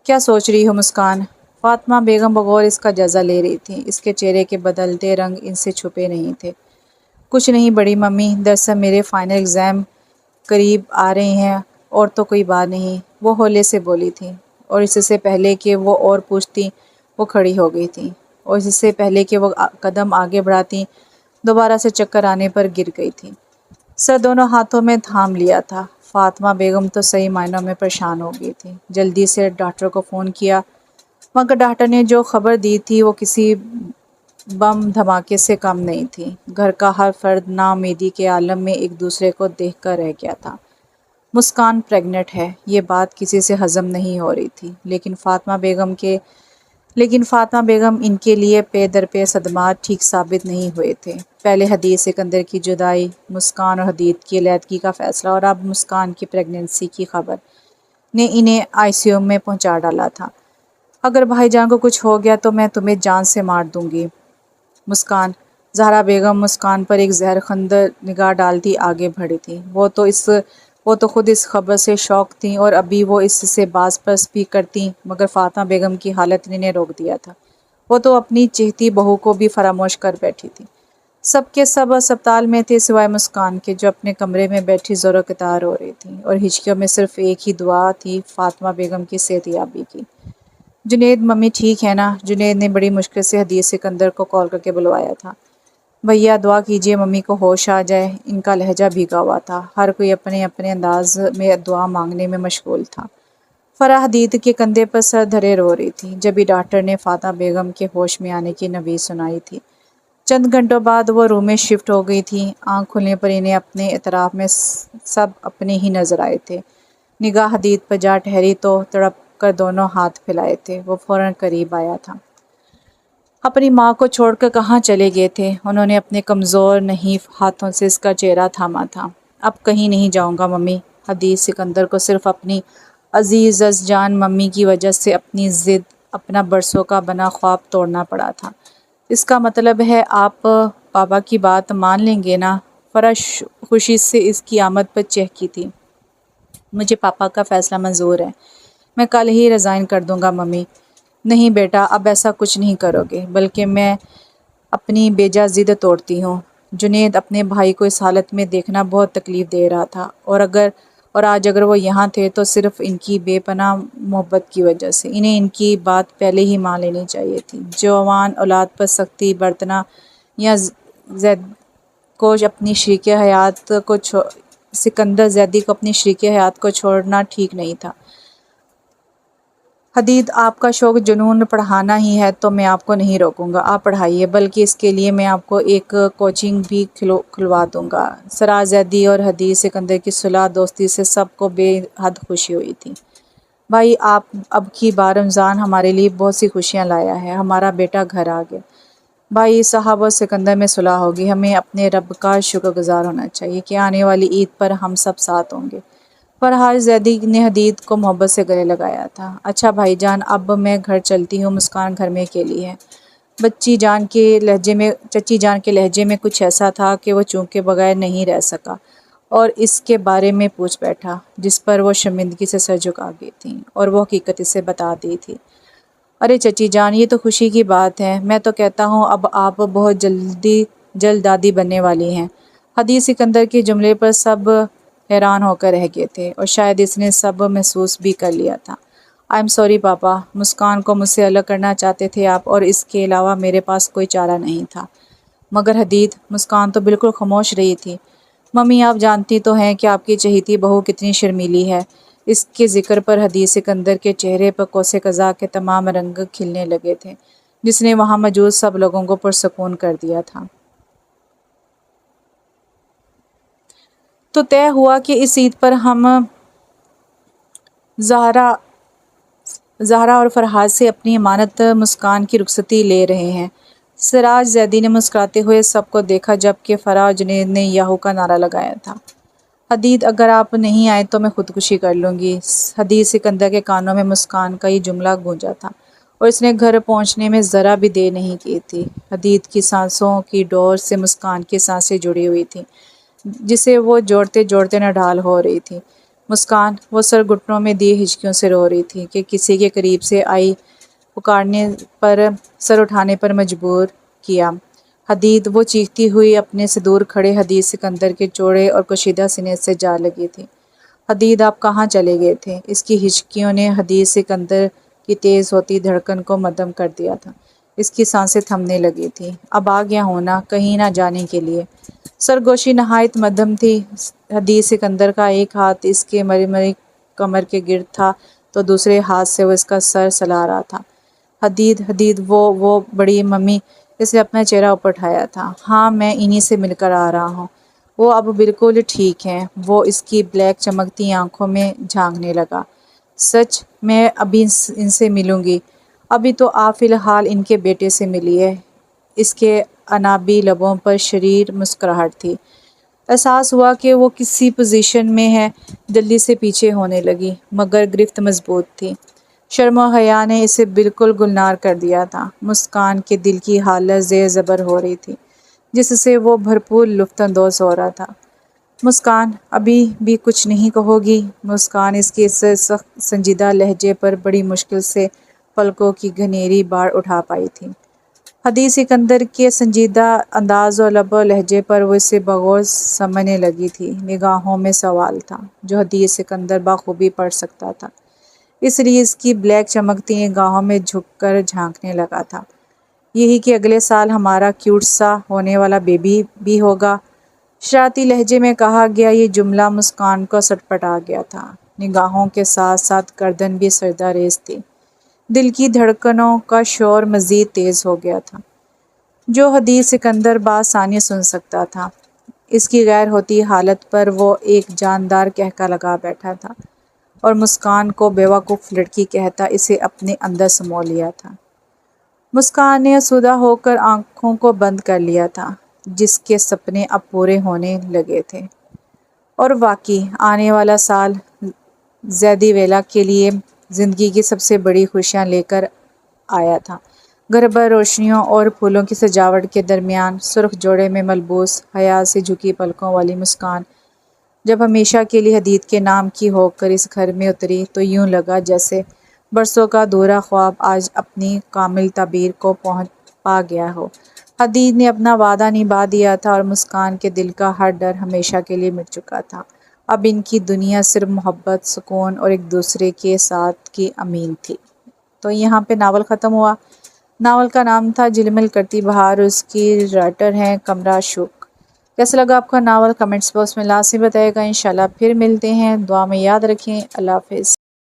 کیا سوچ رہی ہو مسکان؟ فاطمہ بیگم بغور اس کا جائزہ لے رہی تھی۔ اس کے چہرے کے بدلتے رنگ ان سے چھپے نہیں تھے۔ کچھ نہیں بڑی ممی، دراصل میرے فائنل ایگزام قریب آ رہے ہیں اور تو کوئی بات نہیں، وہ ہولے سے بولی تھی، اور اس سے پہلے کہ وہ اور پوچھتی وہ کھڑی ہو گئی تھی، اور اس سے پہلے کہ وہ قدم آگے بڑھاتی دوبارہ سے چکر آنے پر گر گئی تھی۔ سر دونوں ہاتھوں میں تھام لیا تھا۔ فاطمہ بیگم تو صحیح معنوں میں پریشان ہو گئی تھی۔ جلدی سے ڈاکٹر کو فون کیا، مگر ڈاکٹر نے جو خبر دی تھی وہ کسی بم دھماکے سے کم نہیں تھی۔ گھر کا ہر فرد نا امیدی کے عالم میں ایک دوسرے کو دیکھ کر رہ گیا تھا۔ مسکان پریگننٹ ہے، یہ بات کسی سے ہضم نہیں ہو رہی تھی، لیکن فاطمہ بیگم ان کے لیے پے در پے صدمات ٹھیک ثابت نہیں ہوئے تھے۔ پہلے حدید سکندر کی جدائی، مسکان اور حدید کی علیحدگی کا فیصلہ، اور اب مسکان کی پریگننسی کی خبر نے انہیں ICU میں پہنچا ڈالا تھا۔ اگر بھائی جان کو کچھ ہو گیا تو میں تمہیں جان سے مار دوں گی۔ مسکان، زہرا بیگم مسکان پر ایک زہر خندر نگاہ ڈالتی آگے بڑھی تھی۔ وہ تو خود اس خبر سے شوق تھیں اور ابھی وہ اس سے باز پرس بھی کرتیں، مگر فاطمہ بیگم کی حالت نے انہیں روک دیا تھا۔ وہ تو اپنی چہتی بہو کو بھی فراموش کر بیٹھی تھی۔ سب کے سب اسپتال میں تھے سوائے مسکان کے، جو اپنے کمرے میں بیٹھی زور و قطار رو رہی تھی، اور ہچکیوں میں صرف ایک ہی دعا تھی، فاطمہ بیگم کی صحت یابی کی۔ جنید ممی ٹھیک ہے نا؟ جنید نے بڑی مشکل سے حدید سکندر کو کال کر کے بلوایا تھا۔ بھیا دعا کیجئے ممی کو ہوش آ جائے۔ ان کا لہجہ بھیگا ہوا تھا، ہر کوئی اپنے اپنے انداز میں دعا مانگنے میں مشغول تھا۔ فرح حدید کے کندھے پر سر دھرے رو رہی تھی، جبھی ڈاکٹر نے فاطمہ بیگم کے ہوش میں آنے کی نوید سنائی تھی۔ چند گھنٹوں بعد وہ روم میں شفٹ ہو گئی تھی۔ آنکھ کھلنے پر انہیں اپنے اطراف میں سب اپنے ہی نظر آئے تھے۔ نگاہ حدید پر جا ٹھہری تو تڑپ کر دونوں ہاتھ پھیلائے تھے۔ وہ فوراً قریب آیا تھا۔ اپنی ماں کو چھوڑ کر کہاں چلے گئے تھے؟ انہوں نے اپنے کمزور نحیف ہاتھوں سے اس کا چہرہ تھاما تھا۔ اب کہیں نہیں جاؤں گا ممی۔ حدید سکندر کو صرف اپنی عزیز جان ممی کی وجہ سے اپنی ضد، اپنا برسوں کا بنا خواب توڑنا پڑا تھا۔ اس کا مطلب ہے آپ پاپا کی بات مان لیں گے نا؟ فرح خوشی سے اس کی آمد پر چہکی تھی۔ مجھے پاپا کا فیصلہ منظور ہے، میں کل ہی ریزائن کر دوں گا ممی۔ نہیں بیٹا، اب ایسا کچھ نہیں کرو گے، بلکہ میں اپنی بیجا ضد توڑتی ہوں۔ جنید اپنے بھائی کو اس حالت میں دیکھنا بہت تکلیف دے رہا تھا، اور آج اگر وہ یہاں تھے تو صرف ان کی بے پناہ محبت کی وجہ سے۔ انہیں ان کی بات پہلے ہی مان لینی چاہیے تھی۔ جوان اولاد پر سختی برتنا یا سکندر زیدی کو اپنی شریک حیات کو چھوڑنا ٹھیک نہیں تھا۔ حدید، آپ کا شوق جنون پڑھانا ہی ہے تو میں آپ کو نہیں روکوں گا، آپ پڑھائیے، بلکہ اس کے لیے میں آپ کو ایک کوچنگ بھی کھلوا دوں گا۔ سرا زیدی اور حدید سکندر کی صلح دوستی سے سب کو بے حد خوشی ہوئی تھی۔ بھائی، آپ اب کی بار رمضان ہمارے لیے بہت سی خوشیاں لایا ہے، ہمارا بیٹا گھر آ گیا۔ بھائی صاحب اور سکندر میں صلح ہوگی، ہمیں اپنے رب کا شکر گزار ہونا چاہیے کہ آنے والی عید پر ہم سب ساتھ ہوں گے۔ فرحان زیدی نے حدید کو محبت سے گلے لگایا تھا۔ اچھا بھائی جان، اب میں گھر چلتی ہوں، مسکان گھر میں اکیلی ہے۔ چچی جان کے لہجے میں کچھ ایسا تھا کہ وہ چونکے بغیر نہیں رہ سکا اور اس کے بارے میں پوچھ بیٹھا، جس پر وہ شرمندگی سے سر جھکا گئی تھی، اور وہ حقیقت اسے بتا دی تھی۔ ارے چچی جان، یہ تو خوشی کی بات ہے، میں تو کہتا ہوں اب آپ بہت جلد دادی بننے والی ہیں۔ حدید سکندر کے جملے پر سب حیران ہو کر رہ گئے تھے، اور شاید اس نے سب محسوس بھی کر لیا تھا۔ آئی ایم سوری پاپا، مسکان کو مجھ سے الگ کرنا چاہتے تھے آپ، اور اس کے علاوہ میرے پاس کوئی چارہ نہیں تھا۔ مگر حدید، مسکان تو بالکل خاموش رہی تھی۔ ممی، آپ جانتی تو ہیں کہ آپ کی چہیتی بہو کتنی شرمیلی ہے۔ اس کے ذکر پر حدید سکندر کے چہرے پر قوس قزح کے تمام رنگ کھلنے لگے تھے۔ جس نے وہاں موجود سب لوگوں کو پرسکون کر دیا تھا۔ تو طے ہوا کہ اس عید پر ہم زہرا اور فرحاد سے اپنی امانت مسکان کی رخصتی لے رہے ہیں۔ سراج زیدی نے مسکراتے ہوئے سب کو دیکھا، جبکہ فرح اور جنید نے یاہو کا نعرہ لگایا تھا۔ حدید، اگر آپ نہیں آئے تو میں خودکشی کر لوں گی۔ حدید سکندر کے کانوں میں مسکان کا یہ جملہ گونجا تھا، اور اس نے گھر پہنچنے میں ذرا بھی دیر نہیں کی تھی۔ حدید کی سانسوں کی ڈور سے مسکان کی سانسیں جڑی ہوئی تھیں، جسے وہ جوڑتے جوڑتے نڈھال ہو رہی تھی۔ مسکان، وہ سر گھٹنوں میں دیے ہچکیوں سے رو رہی تھی کہ کسی کے قریب سے آئی پکارنے پر سر اٹھانے پر مجبور کیا۔ حدید، وہ چیختی ہوئی اپنے سے دور کھڑے حدید سکندر کے چوڑے اور کشیدہ سینے سے جا لگی تھی۔ حدید، آپ کہاں چلے گئے تھے؟ اس کی ہچکیوں نے حدید سکندر کی تیز ہوتی دھڑکن کو مدھم کر دیا تھا۔ اس کی سانسیں تھمنے لگی تھیں۔ اب آ گیا ہوں نا، کہیں نہ جانے کے لیے۔ سرگوشی نہایت مدھم تھی۔ حدید سکندر کا ایک ہاتھ اس کے مری کمر کے گرد تھا تو دوسرے ہاتھ سے وہ اس کا سر سلا رہا تھا۔ حدید، وہ بڑی ممی، اس نے اپنا چہرہ اوپر اٹھایا تھا۔ ہاں، میں انہی سے مل کر آ رہا ہوں۔ وہ اب بالکل ٹھیک ہیں۔ وہ اس کی بلیک چمکتی آنکھوں میں جھانکنے لگا۔ سچ؟ میں ابھی ان سے ملوں گی۔ ابھی تو آپ فی الحال ان کے بیٹے سے ملیے۔ اس کے انابی لبوں پر شریر مسکراہٹ تھی۔ احساس ہوا کہ وہ کسی پوزیشن میں ہے۔ جلدی سے پیچھے ہونے لگی، مگر گرفت مضبوط تھی۔ شرم و حیا نے اسے بالکل گلنار کر دیا تھا۔ مسکان کے دل کی حالت زیر زبر ہو رہی تھی، جس سے وہ بھرپور لطف اندوز ہو رہا تھا۔ مسکان، ابھی بھی کچھ نہیں کہو گی؟ مسکان اس کے سخت سنجیدہ لہجے پر بڑی مشکل سے پلکوں کی گھنیری باڑ اٹھا پائی تھی۔ حدید سکندر کے سنجیدہ انداز اور لب و لہجے پر وہ اسے بغور سمجھنے لگی تھی۔ نگاہوں میں سوال تھا، جو حدید سکندر بخوبی پڑھ سکتا تھا، اس لیے اس کی بلیک چمکتی نگاہوں میں جھک کر جھانکنے لگا تھا۔ یہی کہ اگلے سال ہمارا کیوٹ سا ہونے والا بیبی بھی ہوگا؟ شرارتی لہجے میں کہا گیا یہ جملہ مسکان کو سٹپٹا گیا تھا۔ نگاہوں کے ساتھ ساتھ گردن بھی سجدہ ریز تھی۔ دل کی دھڑکنوں کا شور مزید تیز ہو گیا تھا، جو حدید سکندر بآسانی سن سکتا تھا۔ اس کی غیر ہوتی حالت پر وہ ایک جاندار قہقہ لگا بیٹھا تھا، اور مسکان کو بیوقوف لڑکی کہتا اسے اپنے اندر سمو لیا تھا۔ مسکان نے آسودہ ہو کر آنکھوں کو بند کر لیا تھا، جس کے سپنے اب پورے ہونے لگے تھے۔ اور واقعی آنے والا سال زیدی ویلا کے لیے زندگی کی سب سے بڑی خوشیاں لے کر آیا تھا۔ گھر بھر روشنیوں اور پھولوں کی سجاوٹ کے درمیان سرخ جوڑے میں ملبوس حیا سے جھکی پلکوں والی مسکان جب ہمیشہ کے لیے حدید کے نام کی ہو کر اس گھر میں اتری، تو یوں لگا جیسے برسوں کا ادھورا خواب آج اپنی کامل تعبیر کو پا گیا ہو۔ حدید نے اپنا وعدہ نبھا دیا تھا، اور مسکان کے دل کا ہر ڈر ہمیشہ کے لیے مٹ چکا تھا۔ اب ان کی دنیا صرف محبت، سکون اور ایک دوسرے کے ساتھ کی امین تھی۔ تو یہاں پہ ناول ختم ہوا۔ ناول کا نام تھا جھلمل کرتی بہار، اور اس کی رائٹر ہیں قمرہ شوق۔ کیسا لگا آپ کا ناول؟ کمنٹس باکس میں لازمی بتائے گا۔ انشاءاللہ پھر ملتے ہیں، دعا میں یاد رکھیں۔ اللہ حافظ۔